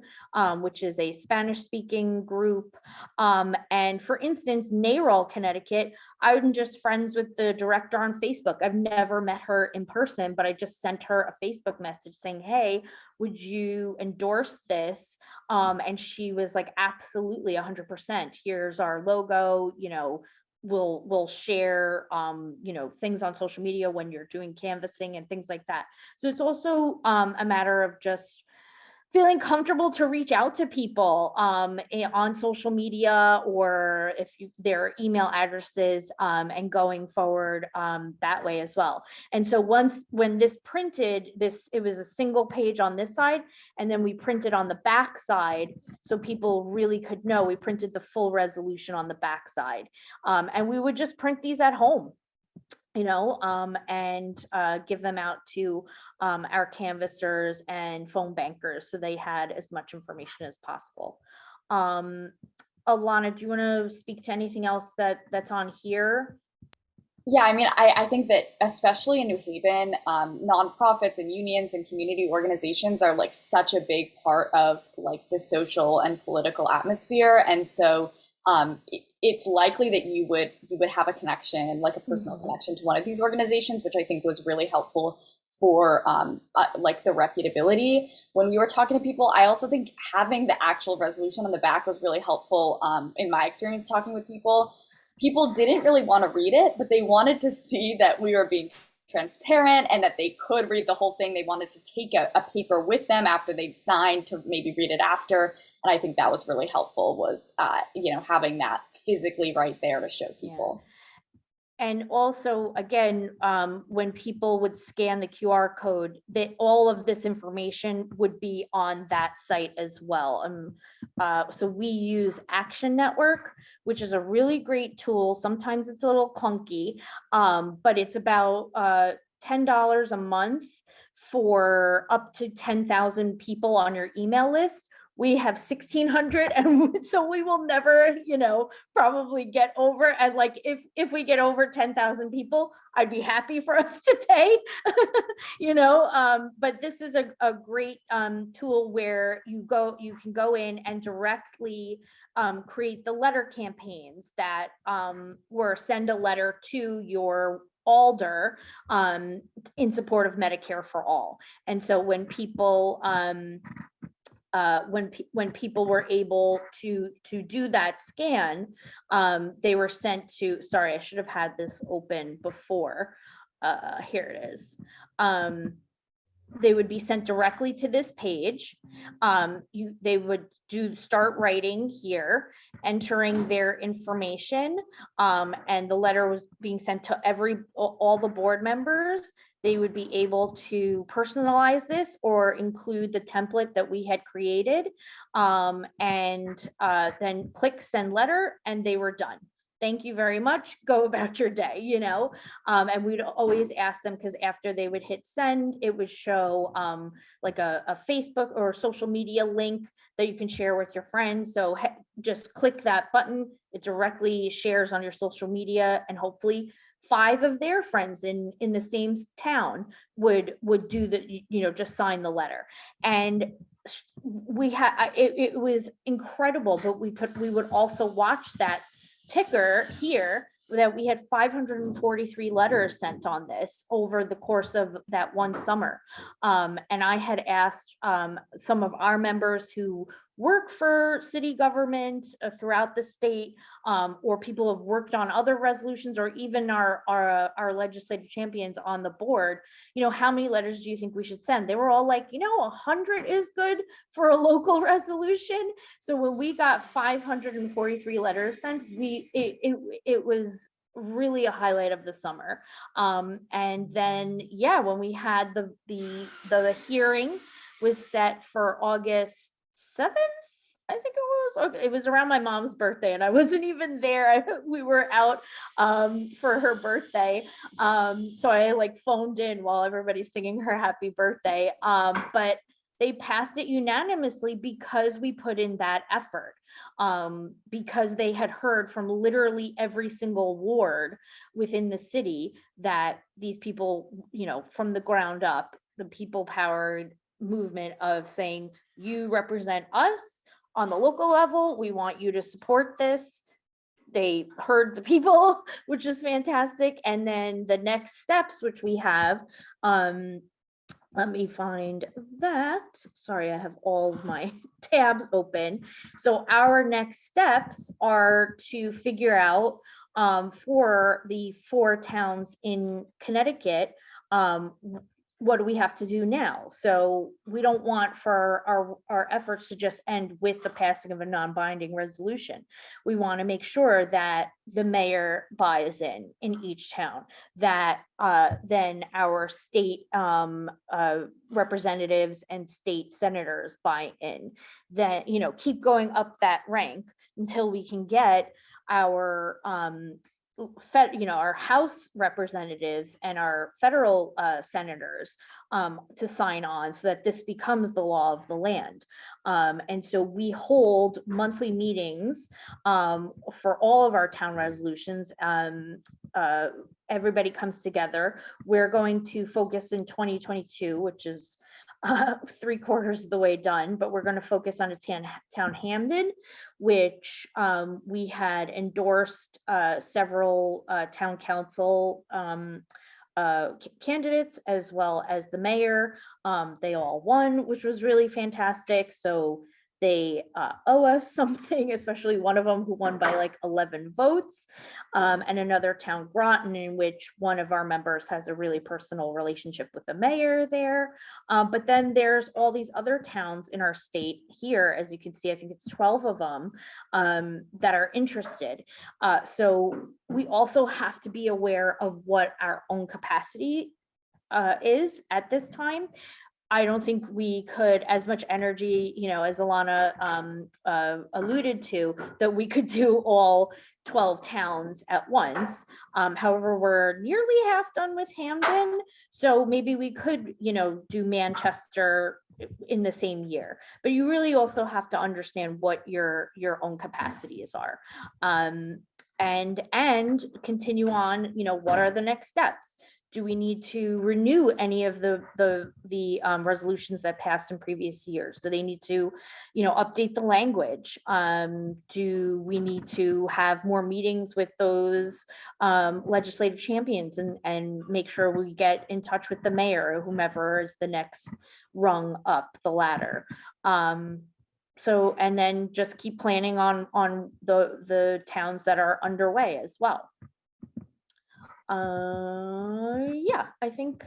which is a Spanish-speaking group. And for instance, NARAL Connecticut, I'm just friends with the director on Facebook. I've never met her in person, but I just sent her a Facebook message saying, hey, would you endorse this? And she was like, absolutely, 100%. Here's our logo, we'll share, things on social media when you're doing canvassing and things like that. So it's also a matter of just feeling comfortable to reach out to people on social media, or if their email addresses, and going forward that way as well. And so when this printed, it was a single page on this side, and then we printed on the back side so people really could know. We printed the full resolution on the back side, and we would just print these at home. and give them out to our canvassers and phone bankers so they had as much information as possible. Alana, do you want to speak to anything else that's on here? Yeah, I mean, I think that especially in New Haven, nonprofits and unions and community organizations are like such a big part of like the social and political atmosphere, and so it's likely that you would have a connection, like a personal connection to one of these organizations, which I think was really helpful for like the reputability. When we were talking to people, I also think having the actual resolution on the back was really helpful in my experience talking with people. People didn't really want to read it, but they wanted to see that we were being transparent and that they could read the whole thing. They wanted to take a paper with them after they'd signed to maybe read it after. And I think that was really helpful, was having that physically right there to show people. Yeah. And also, again, when people would scan the QR code, that all of this information would be on that site as well. So we use Action Network, which is a really great tool. Sometimes it's a little clunky, but it's about $10 a month for up to 10,000 people on your email list. We have 1,600, and so we will never, probably get over. And like, if we get over 10,000 people, I'd be happy for us to pay, But this is a great tool where you can go in and directly create the letter campaigns that or send a letter to your alder in support of Medicare for All. And so when people when people were able to do that scan, they were sent to, sorry, I should have had this open before. Here it is. They would be sent directly to this page. They would start writing here, entering their information, and the letter was being sent to all the board members. They would be able to personalize this or include the template that we had created, and then click send letter, and they were done. Thank you very much. Go about your day, and we'd always ask them, because after they would hit send, it would show like a Facebook or social media link that you can share with your friends. So just click that button. It directly shares on your social media, and hopefully 5 of their friends in the same town would do the, just sign the letter. And we had, it was incredible, but we would also watch that ticker here that we had 543 letters sent on this over the course of that one summer. And I had asked some of our members who work for city government throughout the state, or people who have worked on other resolutions, or even our legislative champions on the board, how many letters do you think we should send? They were all like, 100 is good for a local resolution. So when we got 543 letters sent, it was really a highlight of the summer. And then, when we had the hearing was set for August 7th, I think it was around my mom's birthday, and I wasn't even there. We were out for her birthday. So I phoned in while everybody's singing her happy birthday. But they passed it unanimously because we put in that effort, because they had heard from literally every single ward within the city that these people, from the ground up, the people powered movement of saying, you represent us on the local level. We want you to support this. They heard the people, which is fantastic. And then the next steps, which we have, let me find that. Sorry, I have all of my tabs open. So our next steps are to figure out for the 4 towns in Connecticut, what do we have to do now? So we don't want for our efforts to just end with the passing of a non-binding resolution. We want to make sure that the mayor buys in each town, that then our state representatives and state senators buy in, that, keep going up that rank until we can get our our House representatives and our federal senators to sign on so that this becomes the law of the land. And so we hold monthly meetings for all of our town resolutions. Everybody comes together. We're going to focus in 2022, which is 3/4 of the way done, but we're going to focus on a town Hamden, which we had endorsed several town council candidates as well as the mayor. They all won, which was really fantastic. So they owe us something, especially one of them who won by like 11 votes, and another town, Groton, in which one of our members has a really personal relationship with the mayor there. But then there's all these other towns in our state here, as you can see, I think it's 12 of them that are interested. So we also have to be aware of what our own capacity is at this time. I don't think we could, as much energy, as Alana alluded to, that we could do all 12 towns at once. However, we're nearly half done with Hamden, so maybe we could, do Manchester in the same year. But you really also have to understand what your own capacities are, and continue on. What are the next steps? Do we need to renew any of the resolutions that passed in previous years? Do they need to, update the language? Do we need to have more meetings with those legislative champions and make sure we get in touch with the mayor or whomever is the next rung up the ladder? So, and then just keep planning on the towns that are underway as well. Yeah, I think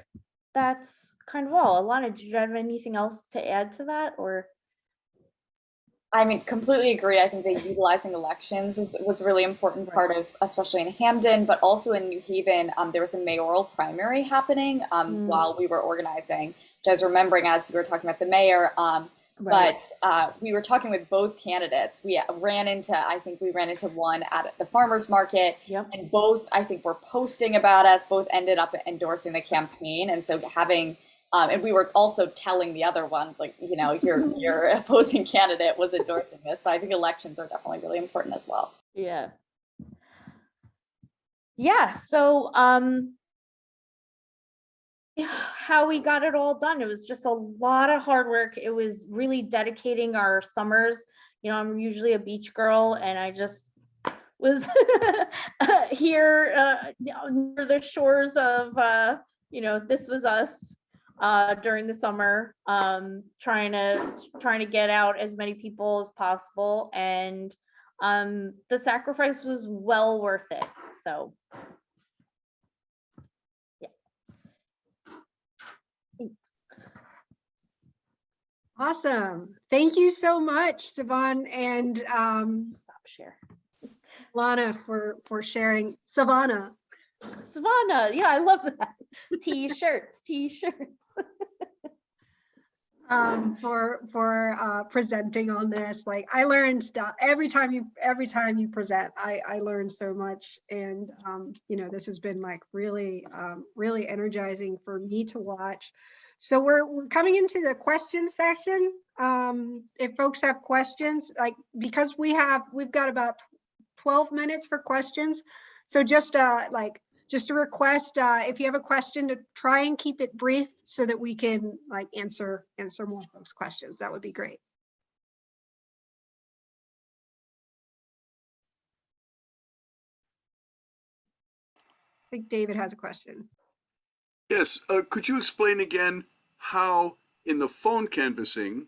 that's kind of all. Alana, did you have anything else to add to that, or? I mean, completely agree. I think that utilizing elections was a really important part of, especially in Hamden, but also in New Haven. There was a mayoral primary happening while we were organizing, which I was remembering as we were talking about the mayor. Right. But we were talking with both candidates. I think we ran into one at the farmer's market. Yep. And both, I think, were posting about us, both ended up endorsing the campaign. And so having, and we were also telling the other one, like, your opposing candidate was endorsing this. So I think elections are definitely really important as well. Yeah. Yeah. So, how we got it all done. It was just a lot of hard work. It was really dedicating our summers. I'm usually a beach girl, and I just was here near the shores of, this was us during the summer, trying to get out as many people as possible. And the sacrifice was well worth it. So. Awesome. Thank you so much, Sivan and Lana, for sharing. Savannah, yeah, I love that. T-shirts. For presenting on this. Like, I learned stuff every time you present. I learned so much, and this has been like really energizing for me to watch. So we're coming into the question session. If folks have questions, because we've got about 12 minutes for questions. So just a request, if you have a question, to try and keep it brief so that we can answer more folks' questions. That would be great. I think David has a question. Yes, could you explain again how in the phone canvassing,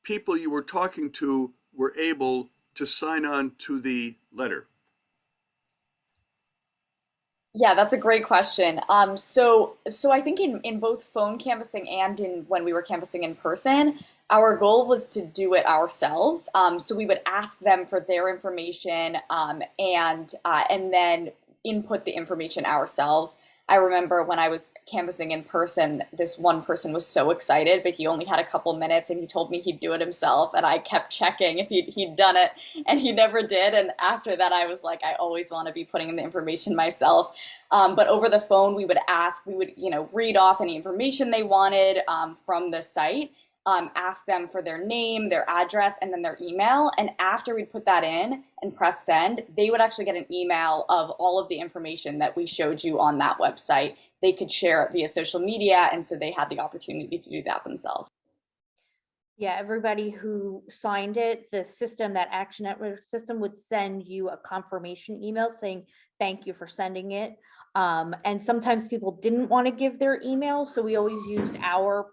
people you were talking to were able to sign on to the letter? Yeah, that's a great question. So I think in both phone canvassing and when we were canvassing in person, our goal was to do it ourselves. So we would ask them for their information and then input the information ourselves. I remember when I was canvassing in person, this one person was so excited, but he only had a couple minutes and he told me he'd do it himself. And I kept checking if he'd done it, and he never did. And after that, I was like, I always want to be putting in the information myself. But over the phone, we would read off any information they wanted from the site. Ask them for their name, their address, and then their email. And after we'd put that in and press send, they would actually get an email of all of the information that we showed you on that website. They could share it via social media, and so they had the opportunity to do that themselves. Yeah, everybody who signed it, the system, that Action Network system, would send you a confirmation email saying, thank you for sending it. And sometimes people didn't want to give their email, so we always used our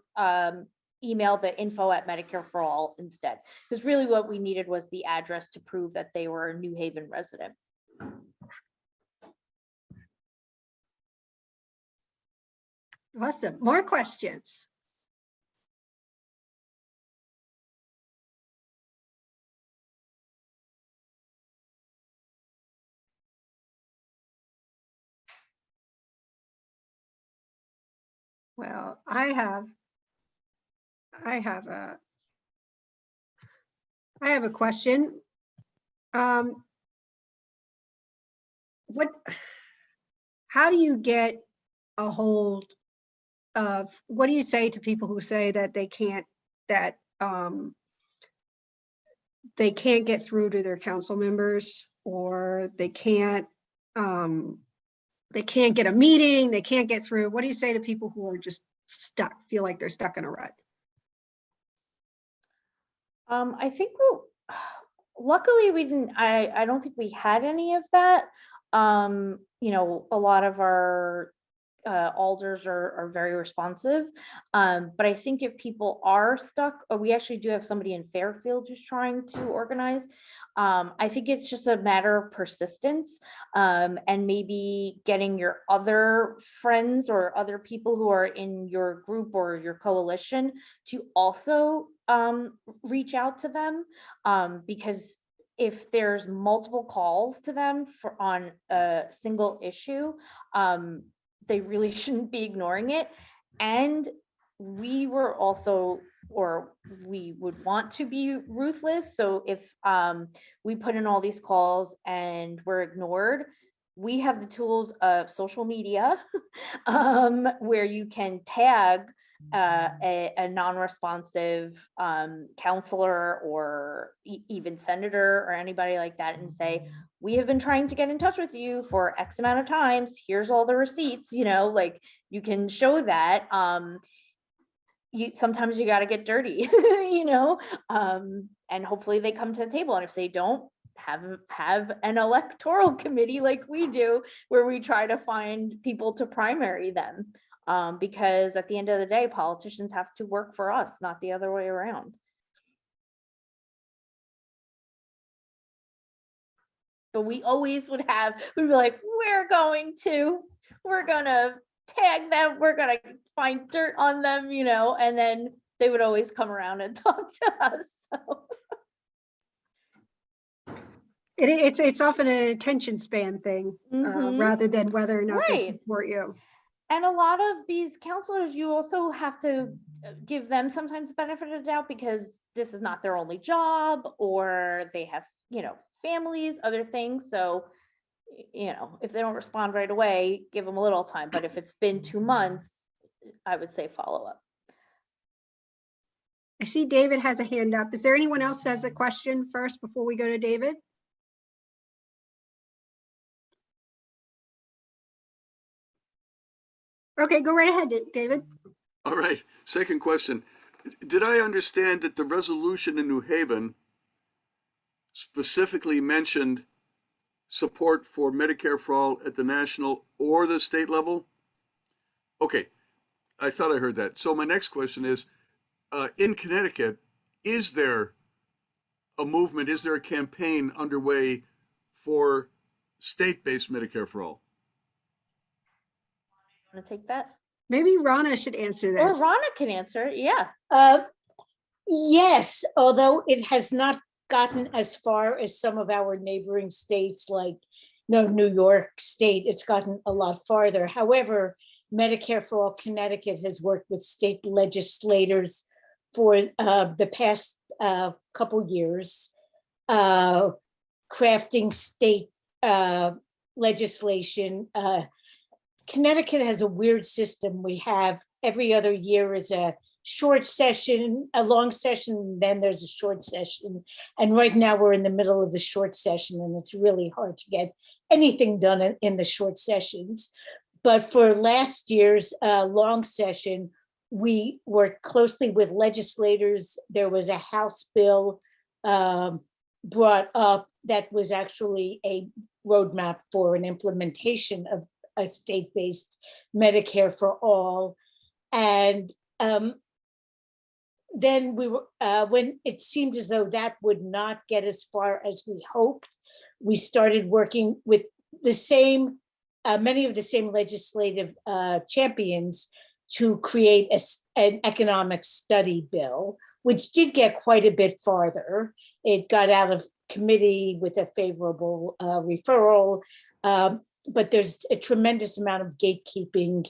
email, the info@Medicare for All instead, because really what we needed was the address to prove that they were a New Haven resident. Awesome. More questions? Well, I have a question. How do you get a hold of, what do you say to people who say that they can't get through to their council members, or they can't get a meeting, they can't get through? What do you say to people who are just stuck, feel like they're stuck in a rut? I think luckily we didn't, I don't think we had any of that. A lot of our alders are very responsive. But I think if people are stuck, we actually do have somebody in Fairfield who's trying to organize. I think it's just a matter of persistence, and maybe getting your other friends or other people who are in your group or your coalition to also reach out to them, because if there's multiple calls to them on a single issue, they really shouldn't be ignoring it. And we were also, or we would want to be ruthless. So if we put in all these calls and we're ignored, we have the tools of social media where you can tag a non-responsive counselor or even senator or anybody like that and say, we have been trying to get in touch with you for X amount of times. Here's all the receipts, like you can show that. Sometimes you got to get dirty, and hopefully they come to the table. And if they don't, have an electoral committee like we do, where we try to find people to primary them. Because at the end of the day, politicians have to work for us, not the other way around. But we always we'd be like, we're gonna tag them, we're gonna find dirt on them, and then they would always come around and talk to us. So. It's often an attention span thing, rather than whether or not they support you. And a lot of these counselors, you also have to give them sometimes benefit of the doubt, because this is not their only job, or they have, families, other things. So, if they don't respond right away, give them a little time. But if it's been 2 months, I would say follow up. I see David has a hand up. Is there anyone else that has a question first before we go to David? Okay, go right ahead, David. All right. Second question. Did I understand that the resolution in New Haven specifically mentioned support for Medicare for All at the national or the state level? Okay. I thought I heard that. So my next question is, in Connecticut, is there a movement, is there a campaign underway for state-based Medicare for All? Want to take that? Maybe Rana should answer this. Or Rana can answer, yeah. Yes, although it has not gotten as far as some of our neighboring states like New York State. It's gotten a lot farther. However, Medicare for All Connecticut has worked with state legislators for the past couple years, crafting state legislation. Connecticut has a weird system. We have every other year is a short session, a long session, then there's a short session. And right now we're in the middle of the short session, and it's really hard to get anything done in the short sessions. But for last year's long session, we worked closely with legislators. There was a House bill brought up that was actually a roadmap for an implementation of a state-based Medicare for all. And then we were, when it seemed as though that would not get as far as we hoped, we started working with the same, many of the same legislative champions to create an economic study bill, which did get quite a bit farther. It got out of committee with a favorable referral, but there's a tremendous amount of gatekeeping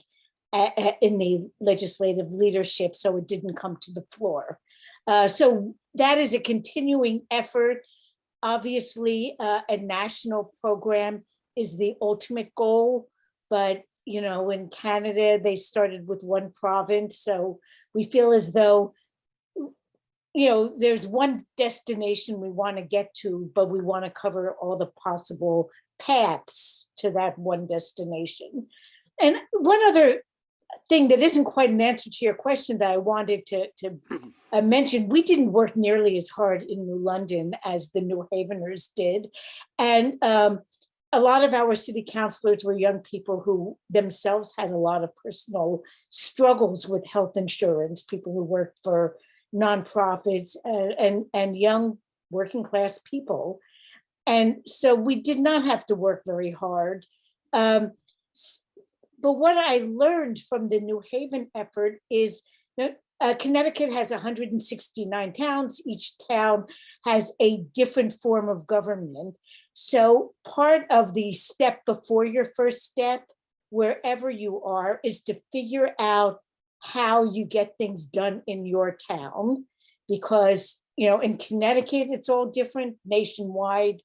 in the legislative leadership, so it didn't come to the floor. So that is a continuing effort. Obviously, a national program is the ultimate goal, but you know, in Canada, they started with one province, so we feel as though, you know, there's one destination we want to get to, but we want to cover all the possible paths to that one destination. And one other thing that isn't quite an answer to your question that I wanted to mention, we didn't work nearly as hard in New London as the New Haveners did. And a lot of our city councilors were young people who themselves had a lot of personal struggles with health insurance, people who worked for nonprofits and young working class people. And so we did not have to work very hard. But what I learned from the New Haven effort is that Connecticut has 169 towns. Each town has a different form of government. So part of the step before your first step, wherever you are, is to figure out how you get things done in your town. Because, you know, in Connecticut, it's all different. Nationwide,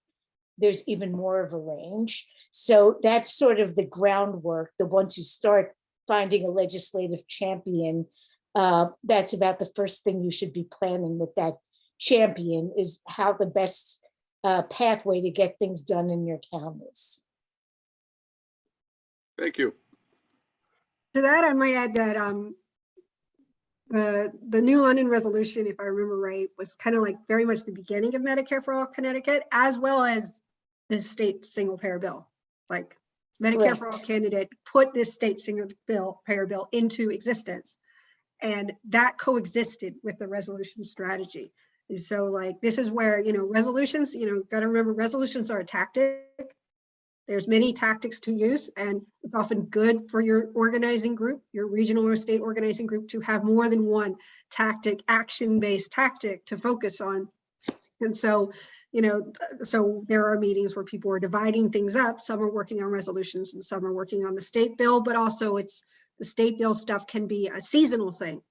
there's even more of a range. So that's sort of the groundwork. The ones who start finding a legislative champion, that's about the first thing you should be planning with that champion, is how the best pathway to get things done in your town is. Thank you. To that, I might add that the New London resolution, if I remember right, was kind of like very much the beginning of Medicare for All Connecticut, as well as the state single payer bill. Like Medicare for All Connecticut put this state single payer bill into existence, and that coexisted with the resolution strategy. And so like, this is where, you know, resolutions, you know, got to remember resolutions are a tactic. There's many tactics to use, and it's often good for your organizing group, your regional or state organizing group, to have more than one tactic, action-based tactic to focus on. And so, you know, so there are meetings where people are dividing things up. Some are working on resolutions and some are working on the state bill, but also it's the state bill stuff can be a seasonal thing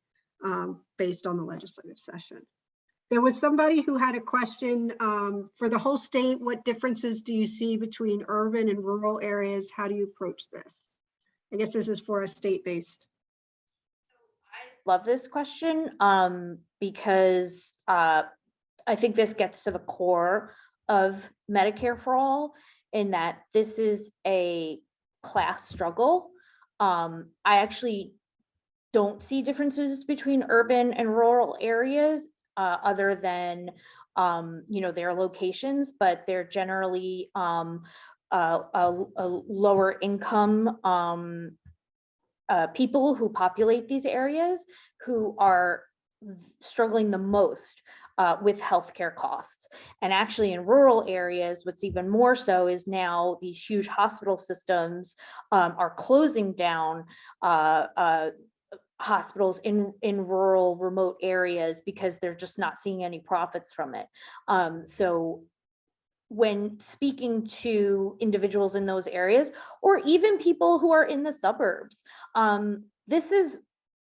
based on the legislative session. There was somebody who had a question for the whole state. What differences do you see between urban and rural areas? How do you approach this? I guess this is for a state-based. I love this question because I think this gets to the core of Medicare for All, in that this is a class struggle. I actually don't see differences between urban and rural areas other than, you know, their locations, but they're generally a lower income people who populate these areas who are struggling the most with healthcare costs. And actually in rural areas, what's even more so is now these huge hospital systems are closing down hospitals in rural remote areas because they're just not seeing any profits from it. So when speaking to individuals in those areas, or even people who are in the suburbs. This is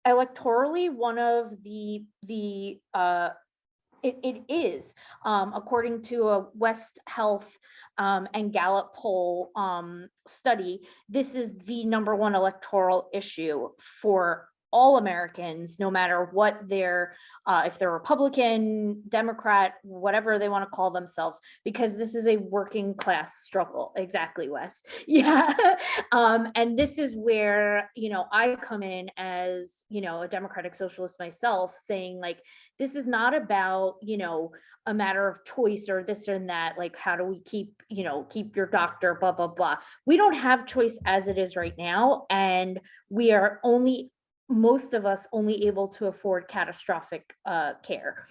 electorally one of it is, according to a West Health and Gallup poll study, this is the #1 electoral issue for all Americans, no matter what their, if they're Republican, Democrat, whatever they want to call themselves, because this is a working class struggle. Exactly, Wes. Yeah. And this is where, I come in as, a democratic socialist myself, saying like, this is not about, a matter of choice or this and that, like, how do we keep your doctor, blah, blah, blah. We don't have choice as it is right now. And we are most of us only able to afford catastrophic care.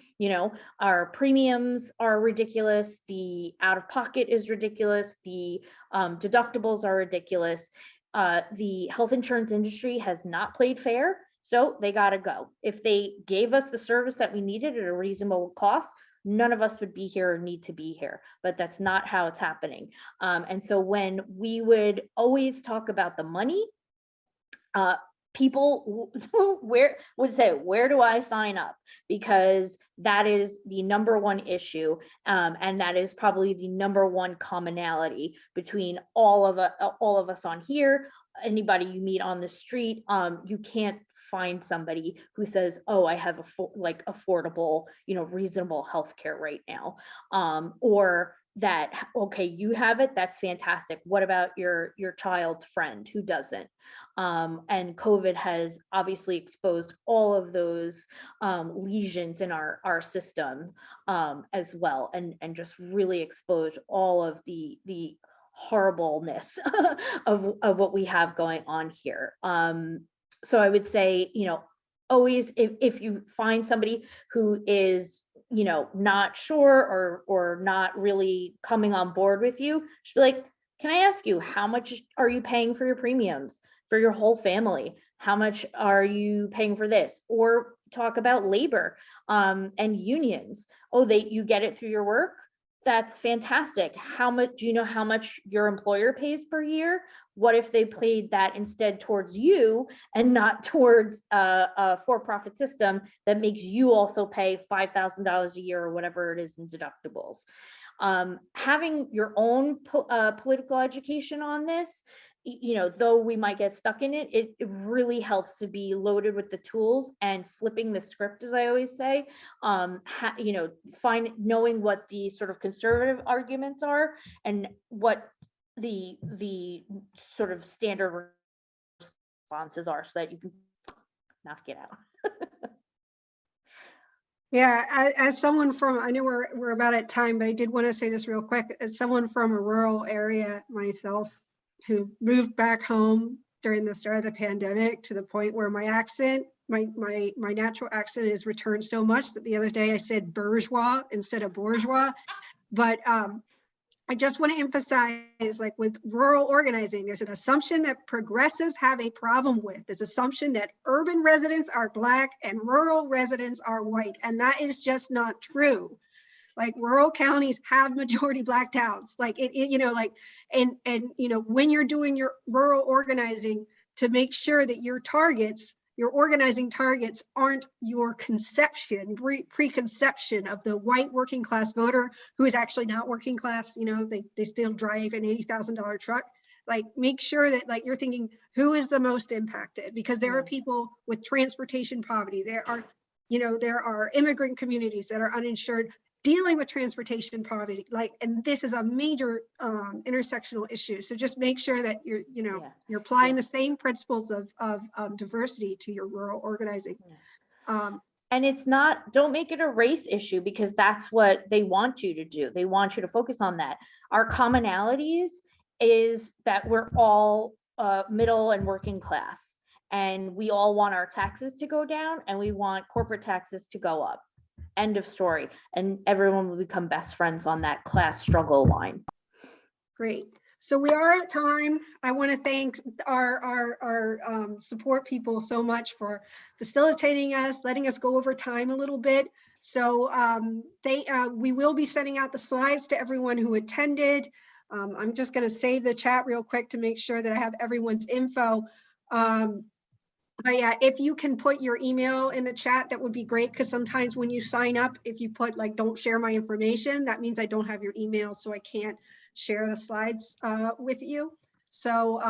Our premiums are ridiculous. The out of pocket is ridiculous. The deductibles are ridiculous. The health insurance industry has not played fair. So they got to go. If they gave us the service that we needed at a reasonable cost, none of us would be here or need to be here, but that's not how it's happening. And so when we would always talk about the money, people would say, where do I sign up? Because that is the #1 issue. And that is probably the #1 commonality between all of us on here. Anybody you meet on the street, you can't find somebody who says, oh, I have affordable, reasonable healthcare right now. Or that, okay, you have it, that's fantastic. What about your child's friend who doesn't? And COVID has obviously exposed all of those lesions in our system as well, and just really exposed all of the horribleness of what we have going on here. So I would say, always, if you find somebody who is not sure or not really coming on board with you, just be like, can I ask you, how much are you paying for your premiums for your whole family? How much are you paying for this? Or talk about labor and unions. Oh, you get it through your work? That's fantastic. How much, do you know how much your employer pays per year? What if they paid that instead towards you and not towards a for-profit system that makes you also pay $5,000 a year or whatever it is in deductibles? Having your own political education on this, though we might get stuck in it, it really helps to be loaded with the tools and flipping the script, as I always say. Knowing what the sort of conservative arguments are and what the sort of standard responses are, so that you can knock it out. Yeah, as someone from, I know we're about at time, but I did want to say this real quick. As someone from a rural area myself, who moved back home during the start of the pandemic, to the point where my accent, my natural accent is returned so much that the other day I said bourgeois instead of bourgeois. But I just want to emphasize, like with rural organizing, there's an assumption that progressives have a problem with. This assumption that urban residents are Black and rural residents are white, and that is just not true. Like, rural counties have majority Black towns. Like when you're doing your rural organizing, to make sure that your organizing targets aren't your preconception of the white working class voter who is actually not working class. They still drive an $80,000 truck. Like, make sure that you're thinking, who is the most impacted? Because there are people with transportation poverty. There are immigrant communities that are uninsured, dealing with transportation poverty, and this is a major intersectional issue. So just make sure that you're applying the same principles of diversity to your rural organizing. And it's not, don't make it a race issue, because that's what they want you to do. They want you to focus on that. Our commonalities is that we're all middle and working class, and we all want our taxes to go down, and we want corporate taxes to go up. End of story. And everyone will become best friends on that class struggle line. Great. So we are at time. I want to thank our support people so much for facilitating us, letting us go over time a little bit. So we will be sending out the slides to everyone who attended. I'm just going to save the chat real quick to make sure that I have everyone's info. But yeah, if you can put your email in the chat, that would be great, because sometimes when you sign up, if you put like, don't share my information, that means I don't have your email, so I can't share the slides with you. So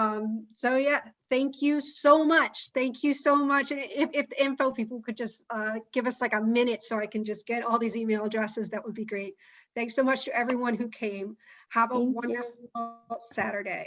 yeah, thank you so much. Thank you so much. And if the info people could just give us like a minute so I can just get all these email addresses, that would be great. Thanks so much to everyone who came. Have a wonderful Saturday.